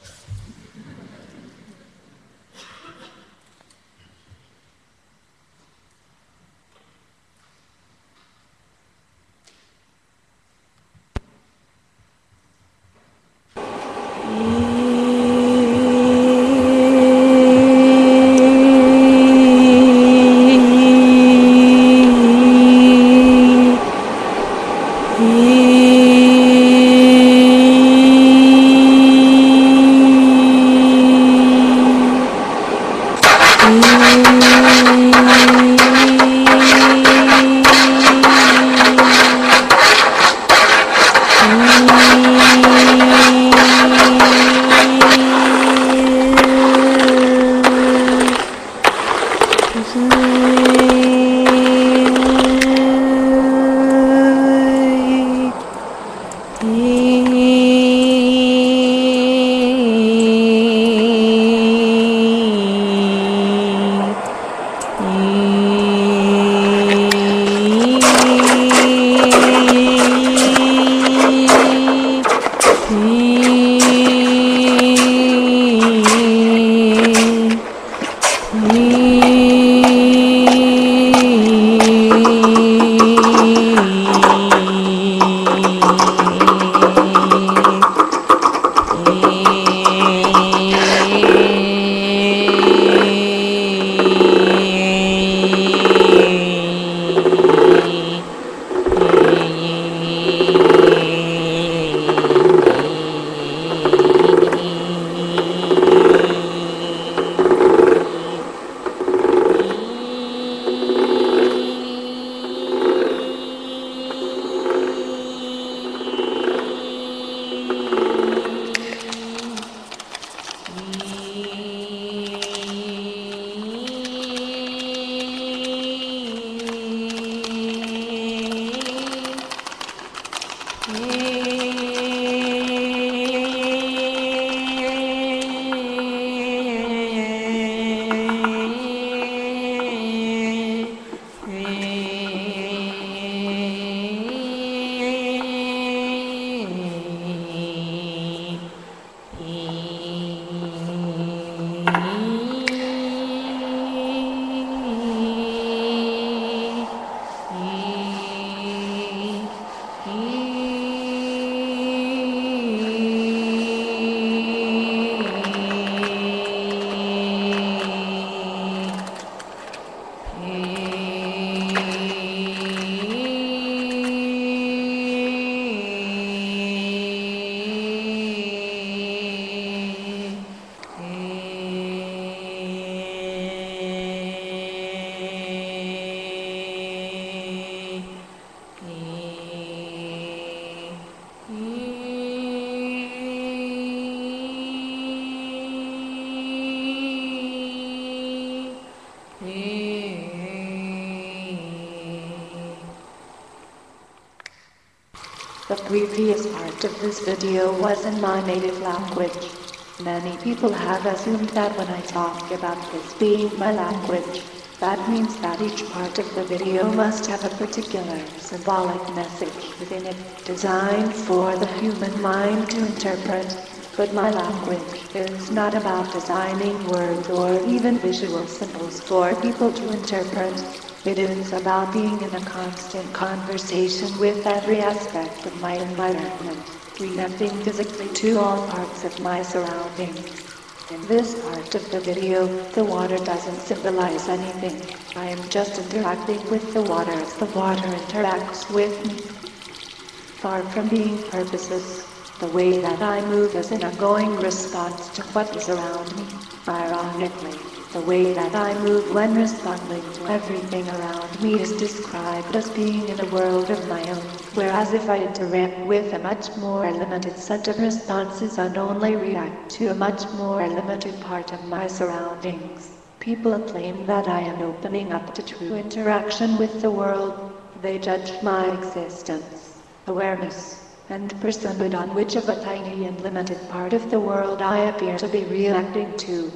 The previous part of this video was in my native language. Many people have assumed that when I talk about this being my language, that means that each part of the video must have a particular symbolic message within it, designed for the human mind to interpret. But my language is not about designing words or even visual symbols for people to interpret. It is about being in a constant conversation with every aspect of my environment, reacting physically to all parts of my surroundings. In this part of the video, the water doesn't symbolize anything. I am just interacting with the water as the water interacts with me. Far from being purposeless, the way that I move is an ongoing response to what is around me. Ironically, the way that I move when responding to everything around me is described as being in a world of my own, whereas if I interact with a much more limited set of responses and only react to a much more limited part of my surroundings, people claim that I am opening up to true interaction with the world. They judge my existence, awareness, and personhood on which of a tiny and limited part of the world I appear to be reacting to.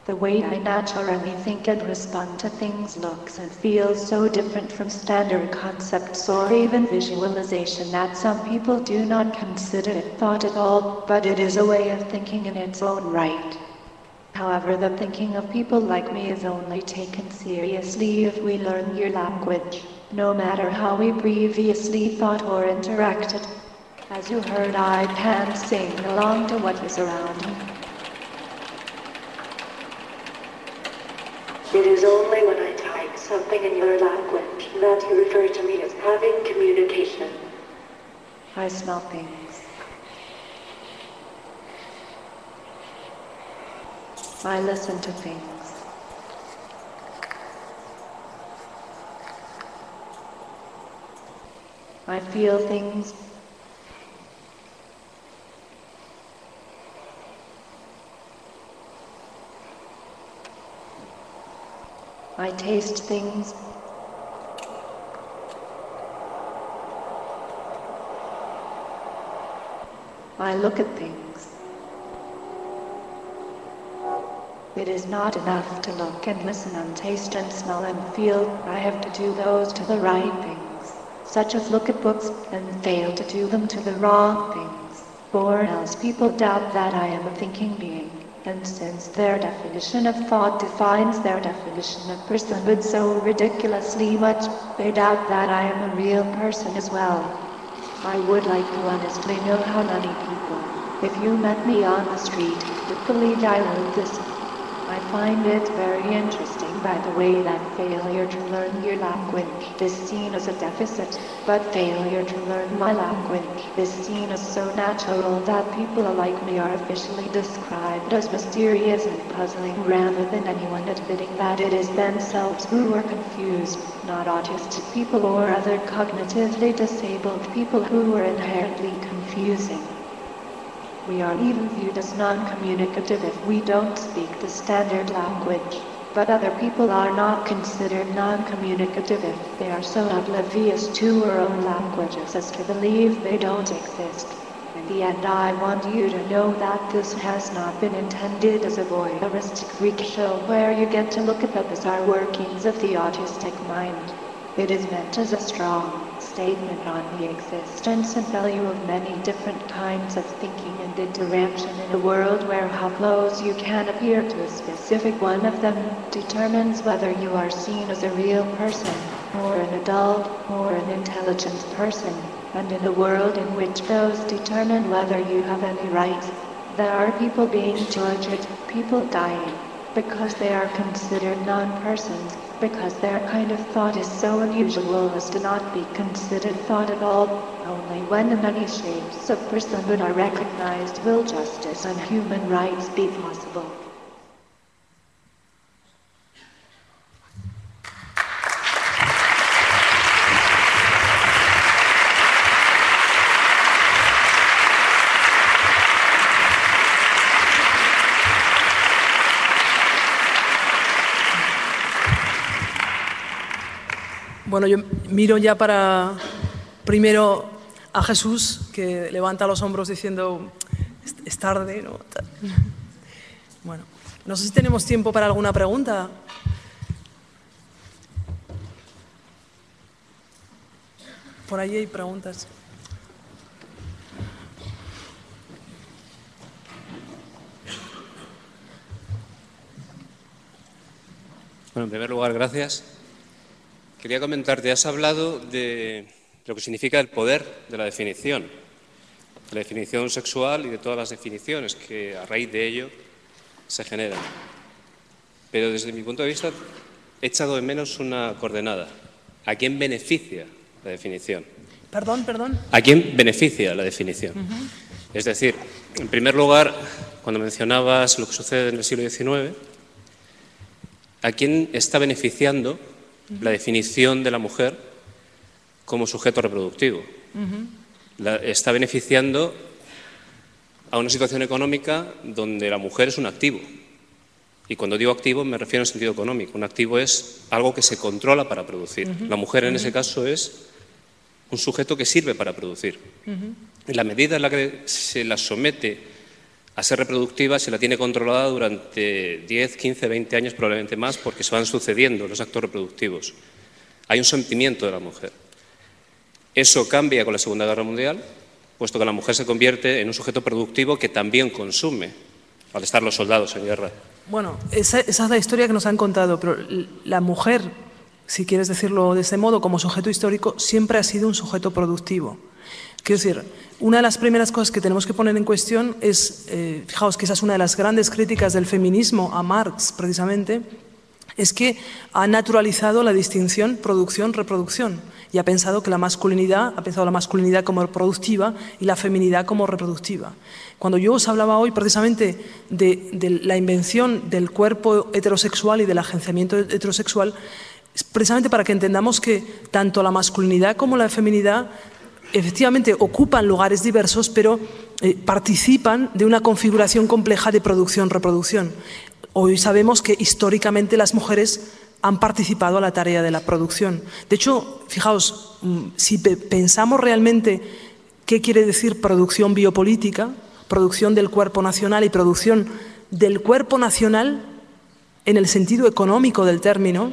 The way I naturally think and respond to things looks and feels so different from standard concepts or even visualization that some people do not consider it thought at all, but it is a way of thinking in its own right. However, the thinking of people like me is only taken seriously if we learn your language, no matter how we previously thought or interacted. As you heard, I can't sing along to what is around me. It is only when I type something in your language that you refer to me as having communication. I smell things. I listen to things. I feel things. I taste things. I look at things. It is not enough to look and listen and taste and smell and feel. I have to do those to the right things, such as look at books, and fail to do them to the wrong things, or else people doubt that I am a thinking being. And since their definition of thought defines their definition of personhood so ridiculously much, they doubt that I am a real person as well. I would like to honestly know how many people, if you met me on the street, would believe I wrote this. I find it very interesting by the way that failure to learn your language is seen as a deficit, but failure to learn my language is seen as so natural that people like me are officially described as mysterious and puzzling rather than anyone admitting that it is themselves who are confused, not autistic people or other cognitively disabled people who are inherently confusing. We are even viewed as non-communicative if we don't speak the standard language, but other people are not considered non-communicative if they are so oblivious to our own languages as to believe they don't exist. In the end, I want you to know that this has not been intended as a voyeuristic freak show where you get to look at the bizarre workings of the autistic mind. It is meant as a strong statement on the existence and value of many different kinds of thinking and interaction in a world where how close you can appear to a specific one of them determines whether you are seen as a real person, or an adult, or an intelligent person, and in a world in which those determine whether you have any rights. There are people being tortured, people dying, because they are considered non-persons, because their kind of thought is so unusual as to not be considered thought at all. Only when the many shapes of personhood are recognized will justice and human rights be possible. Bueno, yo miro ya para primero a Jesús, que levanta los hombros diciendo, es tarde, ¿no? Bueno, no sé si tenemos tiempo para alguna pregunta. Por ahí hay preguntas. Bueno, en primer lugar, gracias. Quería comentarte, has hablado de lo que significa el poder de la definición sexual y de todas las definiciones que a raíz de ello se generan. Pero desde mi punto de vista he echado de menos una coordenada. ¿A quién beneficia la definición? Perdón. ¿A quién beneficia la definición? Es decir, en primer lugar, cuando mencionabas lo que sucede en el siglo XIX, ¿a quién está beneficiando la definición de la mujer como sujeto reproductivo? Está beneficiando a una situación económica donde la mujer es un activo. Y cuando digo activo me refiero en sentido económico. Un activo es algo que se controla para producir. La mujer en ese caso es un sujeto que sirve para producir. En la medida en la que se la somete a ser reproductiva, se la tiene controlada durante 10, 15, 20 años, probablemente más, porque se van sucediendo los actos reproductivos. Hay un sometimiento de la mujer. Eso cambia con la Segunda Guerra Mundial, puesto que la mujer se convierte en un sujeto productivo que también consume, al estar los soldados en guerra. Bueno, esa es la historia que nos han contado, pero la mujer, si quieres decirlo de ese modo, como sujeto histórico, siempre ha sido un sujeto productivo. Quiero decir, una de las primeras cosas que tenemos que poner en cuestión es, fijaos que esa es una de las grandes críticas del feminismo a Marx, precisamente, es que ha naturalizado la distinción producción-reproducción y ha pensado la masculinidad como productiva y la feminidad como reproductiva. Cuando yo os hablaba hoy precisamente de la invención del cuerpo heterosexual y del agenciamiento heterosexual, es precisamente para que entendamos que tanto la masculinidad como la feminidad efectivamente ocupan lugares diversos, pero participan de una configuración compleja de producción-reproducción. Hoy sabemos que históricamente las mujeres han participado a la tarea de la producción. De hecho, fijaos, si pensamos realmente qué quiere decir producción biopolítica, producción del cuerpo nacional y producción del cuerpo nacional en el sentido económico del término,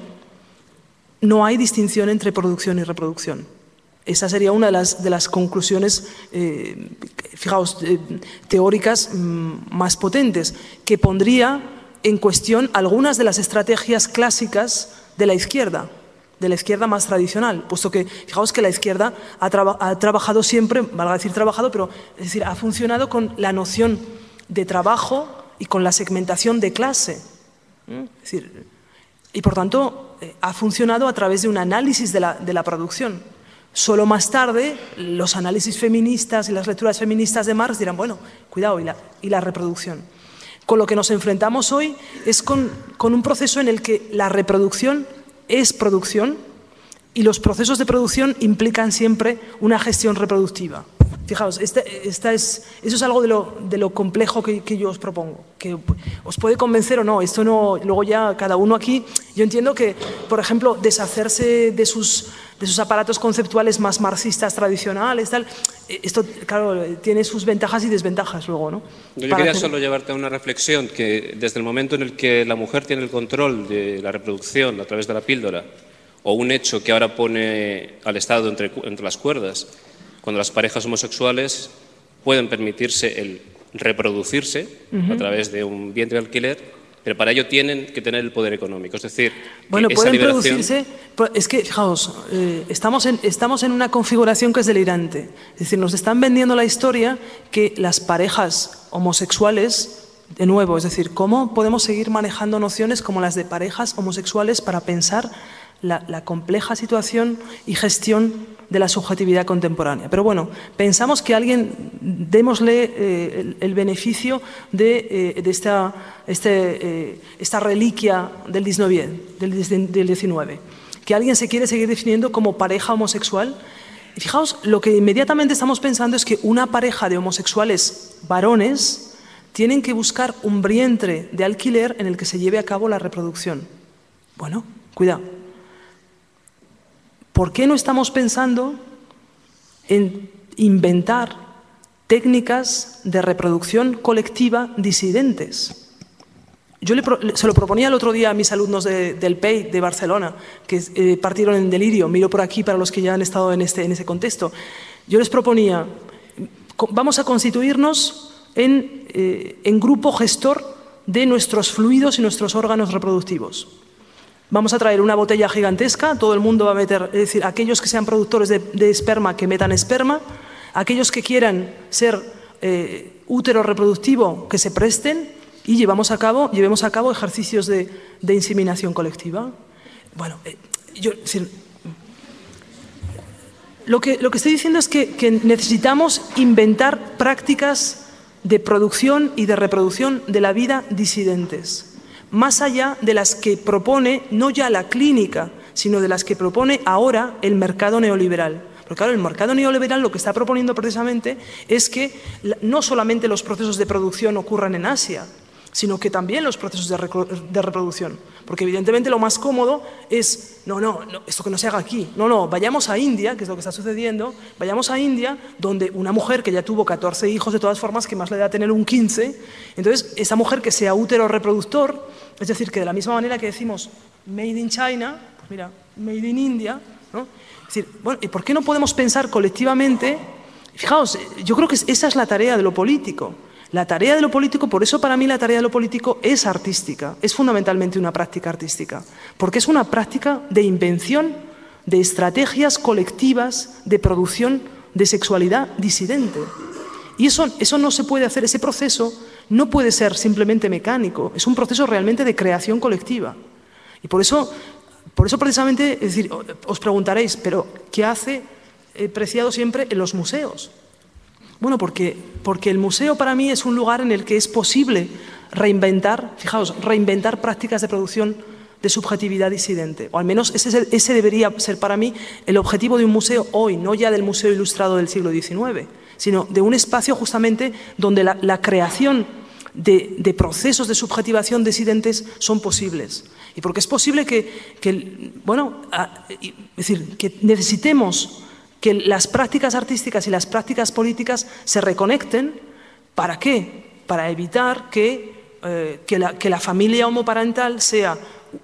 no hay distinción entre producción y reproducción. Esa sería una de las conclusiones, fijaos, teóricas más potentes, que pondría en cuestión algunas de las estrategias clásicas de la izquierda más tradicional, puesto que, fijaos que la izquierda ha trabajado siempre, valga decir trabajado, pero es decir, ha funcionado con la noción de trabajo y con la segmentación de clase. Es decir, y por tanto ha funcionado a través de un análisis de la producción. Solo más tarde los análisis feministas y las lecturas feministas de Marx dirán, bueno, cuidado, y la reproducción. Con lo que nos enfrentamos hoy es con un proceso en el que la reproducción es producción y los procesos de producción implican siempre una gestión reproductiva. Fijaos, eso es algo de lo complejo que yo os propongo, que os puede convencer o no, esto no, luego ya cada uno aquí, yo entiendo que, por ejemplo, deshacerse de sus aparatos conceptuales más marxistas tradicionales, tal, esto, claro, tiene sus ventajas y desventajas luego, ¿no? Yo quería solo llevarte a una reflexión, que desde el momento en el que la mujer tiene el control de la reproducción a través de la píldora, o un hecho que ahora pone al Estado entre las cuerdas, cuando las parejas homosexuales pueden permitirse el reproducirse a través de un vientre de alquiler, pero para ello tienen que tener el poder económico. Es decir, bueno, esa pueden liberación... producirse, es que, fijaos, estamos en una configuración que es delirante. Es decir, nos están vendiendo la historia que las parejas homosexuales, de nuevo, es decir, ¿cómo podemos seguir manejando nociones como las de parejas homosexuales para pensar la compleja situación y gestión de la subjetividad contemporánea? Pero bueno, pensamos que a alguien démosle el beneficio de esta reliquia del 19, que alguien se quiere seguir definiendo como pareja homosexual. Y fijaos, lo que inmediatamente estamos pensando es que una pareja de homosexuales varones tienen que buscar un vientre de alquiler en el que se lleve a cabo la reproducción. Bueno, cuidado. ¿Por qué no estamos pensando en inventar técnicas de reproducción colectiva disidentes. Yo se lo proponía el otro día a mis alumnos del PEI de Barcelona, que partieron en delirio. Miro por aquí para los que ya han estado en ese contexto. Yo les proponía, vamos a constituirnos en grupo gestor de nuestros fluidos y nuestros órganos reproductivos. Vamos a traer una botella gigantesca, todo el mundo va a meter, es decir, aquellos que sean productores de esperma que metan esperma, aquellos que quieran ser útero reproductivo que se presten y llevemos a cabo ejercicios de inseminación colectiva. Bueno, lo que estoy diciendo es que necesitamos inventar prácticas de producción y de reproducción de la vida disidentes, más allá de las que propone no ya la clínica, sino de las que propone ahora el mercado neoliberal. Porque claro, el mercado neoliberal lo que está proponiendo precisamente es que no solamente los procesos de producción ocurran en Asia, sino que también los procesos de reproducción. Porque evidentemente lo más cómodo es, no, esto que no se haga aquí. No, vayamos a India, que es lo que está sucediendo, vayamos a India, donde una mujer que ya tuvo 14 hijos de todas formas, que más le da tener un 15, entonces esa mujer que sea útero reproductor, es decir, que de la misma manera que decimos made in China, pues mira, made in India, ¿no? Es decir, bueno, ¿y por qué no podemos pensar colectivamente? Fijaos, yo creo que esa es la tarea de lo político. La tarea de lo político, por eso para mí la tarea de lo político es artística, es fundamentalmente una práctica artística, porque es una práctica de invención de estrategias colectivas de producción de sexualidad disidente. Y eso no se puede hacer, ese proceso no puede ser simplemente mecánico, es un proceso realmente de creación colectiva. Y por eso precisamente, es decir, os preguntaréis, pero ¿qué hace Preciado siempre en los museos? Bueno, porque el museo para mí es un lugar en el que es posible reinventar, fijaos, reinventar prácticas de producción de subjetividad disidente. O al menos ese debería ser para mí el objetivo de un museo hoy, no ya del Museo Ilustrado del siglo XIX, sino de un espacio justamente donde la creación de procesos de subjetivación disidentes son posibles. Y porque es posible que necesitemos que las prácticas artísticas y las prácticas políticas se reconecten. ¿Para qué? Para evitar que la familia homoparental sea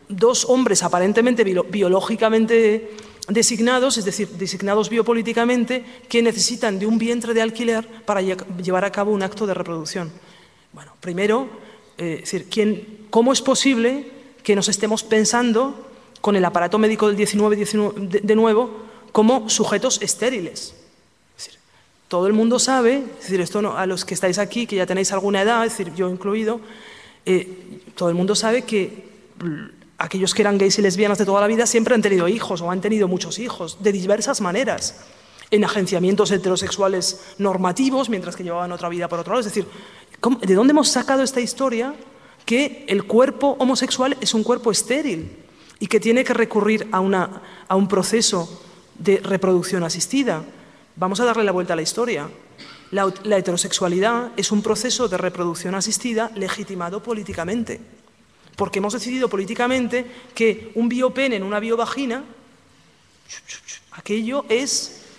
dos hombres aparentemente biológicamente designados, es decir, designados biopolíticamente, que necesitan de un vientre de alquiler para llevar a cabo un acto de reproducción. Bueno, primero, ¿cómo es posible que nos estemos pensando con el aparato médico del 19 de nuevo como sujetos estériles? Es decir, todo el mundo sabe, es decir, esto no, a los que estáis aquí, que ya tenéis alguna edad, es decir, yo incluido, todo el mundo sabe que aquellos que eran gays y lesbianas de toda la vida siempre han tenido hijos o han tenido muchos hijos, de diversas maneras, en agenciamientos heterosexuales normativos, mientras que llevaban otra vida por otro lado. Es decir, ¿de dónde hemos sacado esta historia que el cuerpo homosexual es un cuerpo estéril y que tiene que recurrir a un proceso de reproducción asistida? Vamos a darle la vuelta a la historia. La heterosexualidad es un proceso de reproducción asistida legitimado políticamente, porque hemos decidido políticamente que un biopene en una biovagina,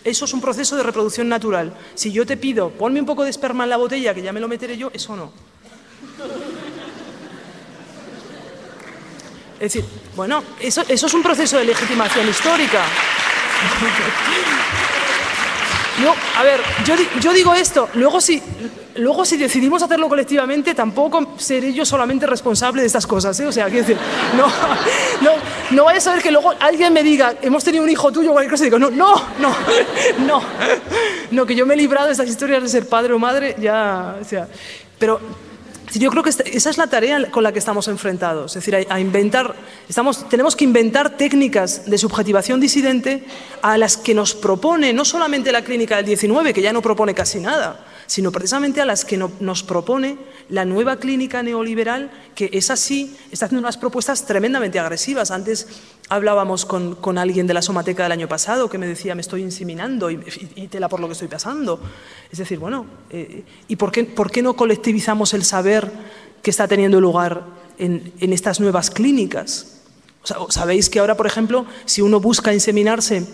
eso es un proceso de reproducción natural. Si yo te pido, ponme un poco de esperma en la botella, que ya me lo meteré yo, eso no. Es decir, bueno, eso es un proceso de legitimación histórica. No, a ver, yo digo esto, luego si decidimos hacerlo colectivamente, tampoco seré yo solamente responsable de estas cosas, ¿eh? O sea, quiero decir, no vaya a saber que luego alguien me diga, hemos tenido un hijo tuyo o cualquier cosa, y digo, no, que yo me he librado de estas historias de ser padre o madre, ya, o sea, pero yo creo que esa es la tarea con la que estamos enfrentados, es decir, tenemos que inventar técnicas de subjetivación disidente a las que nos propone no solamente la clínica del 19, que ya no propone casi nada, sino precisamente a las que nos propone la nueva clínica neoliberal, que es así, está haciendo unas propuestas tremendamente agresivas. Antes hablábamos con alguien de la Somateca del año pasado que me decía, me estoy inseminando y tela por lo que estoy pasando. Es decir, bueno, ¿y por qué no colectivizamos el saber que está teniendo lugar en estas nuevas clínicas? O sea, sabéis que ahora, por ejemplo, si uno busca inseminarse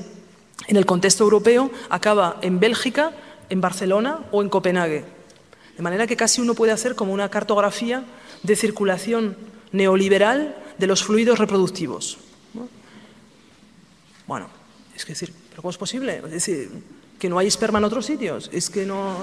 en el contexto europeo, acaba en Bélgica, en Barcelona o en Copenhague. De manera que casi uno puede hacer como una cartografía de circulación neoliberal de los fluidos reproductivos. Bueno, es que decir, ¿pero cómo es posible? Es decir, que no hay esperma en otros sitios. Es que no...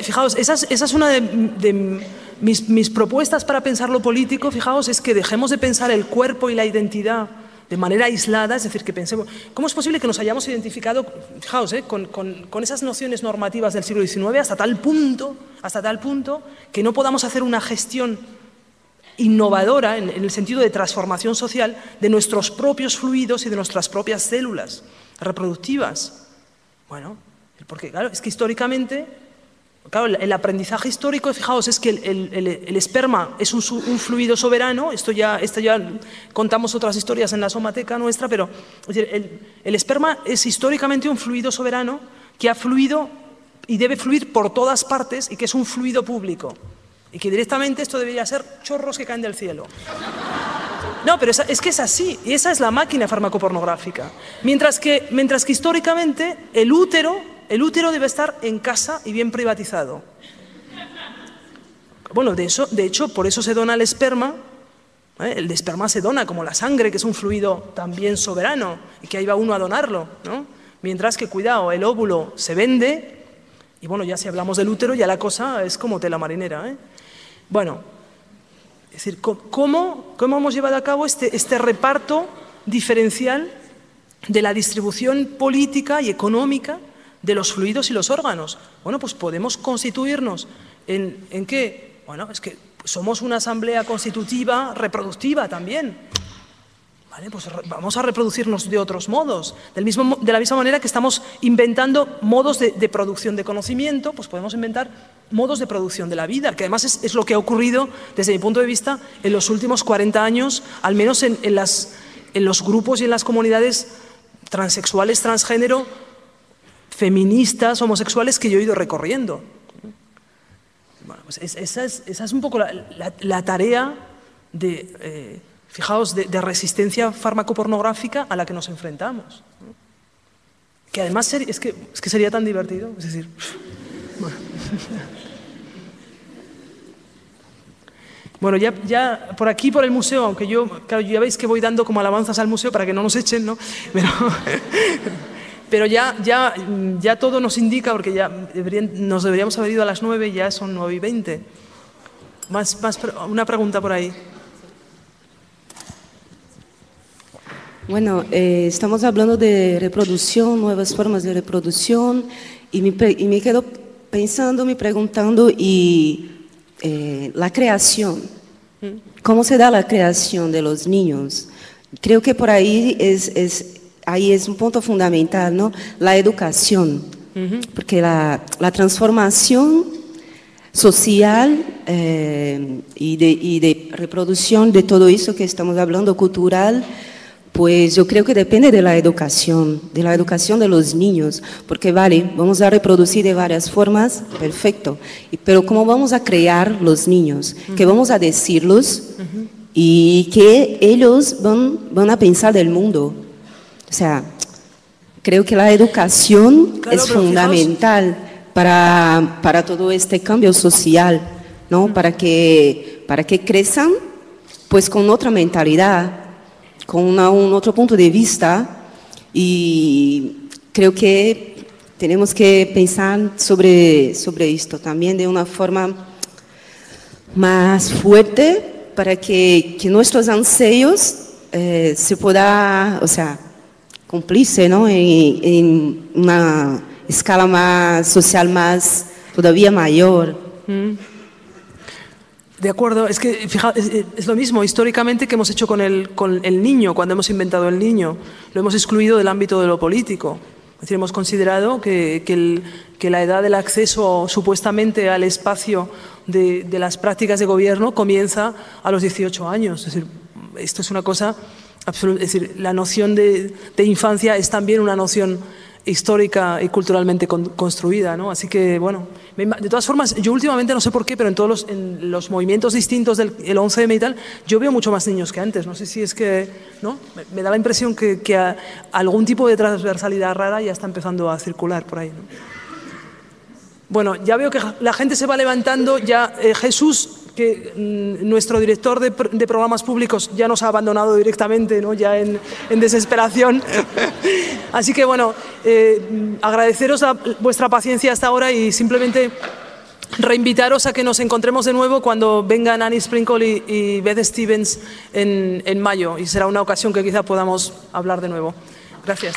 Fijaos, esa es una de mis propuestas para pensar lo político, fijaos, es que dejemos de pensar el cuerpo y la identidad de manera aislada, es decir, que pensemos, ¿cómo es posible que nos hayamos identificado, fijaos, con esas nociones normativas del siglo XIX hasta tal punto que no podamos hacer una gestión innovadora en el sentido de transformación social de nuestros propios fluidos y de nuestras propias células reproductivas? Bueno, porque claro, es que históricamente... Claro, el aprendizaje histórico, fijaos, es que el esperma es un fluido soberano. Esto ya contamos otras historias en la somateca nuestra, pero es decir, el esperma es históricamente un fluido soberano que ha fluido y debe fluir por todas partes y que es un fluido público. Y que directamente esto debería ser chorros que caen del cielo. No, pero es que es así, y esa es la máquina farmacopornográfica. Mientras que históricamente el útero debe estar en casa y bien privatizado. Bueno, de hecho, por eso se dona el esperma. El esperma se dona como la sangre, que es un fluido también soberano, y que ahí va uno a donarlo, ¿no? Mientras que, cuidado, el óvulo se vende, y bueno, ya si hablamos del útero, ya la cosa es como tela marinera, ¿eh? Bueno, es decir, ¿cómo hemos llevado a cabo este reparto diferencial de la distribución política y económica de los fluidos y los órganos? Bueno, pues podemos constituirnos en qué. Bueno, es que somos una asamblea constitutiva reproductiva también. ¿Vale? Pues vamos a reproducirnos de otros modos. De la misma manera que estamos inventando modos de producción de conocimiento, pues podemos inventar modos de producción de la vida, que además es lo que ha ocurrido desde mi punto de vista en los últimos 40 años, al menos en los grupos y en las comunidades transexuales, transgénero, feministas, homosexuales que yo he ido recorriendo. Bueno, pues esa es un poco la tarea fijaos, de resistencia farmacopornográfica a la que nos enfrentamos. Que además es que sería tan divertido, es decir... Bueno, ya por aquí, por el museo, aunque claro, ya veis que voy dando como alabanzas al museo para que no nos echen, ¿no? Pero ya todo nos indica, porque ya nos deberíamos haber ido a las 9 y ya son 9:20. Una pregunta por ahí. Bueno, estamos hablando de reproducción, nuevas formas de reproducción, y me quedo pensando, me preguntando, la creación. ¿Cómo se da la creación de los niños? Creo que por ahí es un punto fundamental, ¿no? La educación, porque la transformación social y de reproducción de todo eso que estamos hablando, cultural, pues yo creo que depende de la educación de los niños, porque vale, vamos a reproducir de varias formas, perfecto, pero ¿cómo vamos a crear los niños? ¿Qué vamos a decirlos? Y que ellos van a pensar del mundo. O sea, creo que la educación es fundamental para todo este cambio social, ¿no? Para que crezcan pues con otra mentalidad, con un otro punto de vista, y creo que tenemos que pensar sobre esto también de una forma más fuerte para que nuestros ansios se pueda, o sea, cumplirse, ¿no? En una escala más social, más todavía mayor. De acuerdo, es que es lo mismo históricamente que hemos hecho con el niño, cuando hemos inventado el niño. Lo hemos excluido del ámbito de lo político. Es decir, hemos considerado que la edad del acceso supuestamente al espacio de las prácticas de gobierno comienza a los 18 años. Es decir, esto es una cosa absoluta. Es decir, la noción de infancia es también una noción histórica y culturalmente construida, ¿no? Así que, bueno, de todas formas, yo últimamente, no sé por qué, pero en los movimientos distintos del 11M y tal, yo veo mucho más niños que antes. No sé si es que, ¿no? Me da la impresión que algún tipo de transversalidad rara ya está empezando a circular por ahí, ¿no? Bueno, ya veo que la gente se va levantando. Ya Jesús, que nuestro director de programas públicos, ya nos ha abandonado directamente, ¿no? Ya en desesperación. Así que, bueno, agradeceros vuestra paciencia hasta ahora y simplemente reinvitaros a que nos encontremos de nuevo cuando vengan Annie Sprinkle y Beth Stevens en mayo, y será una ocasión que quizá podamos hablar de nuevo. Gracias.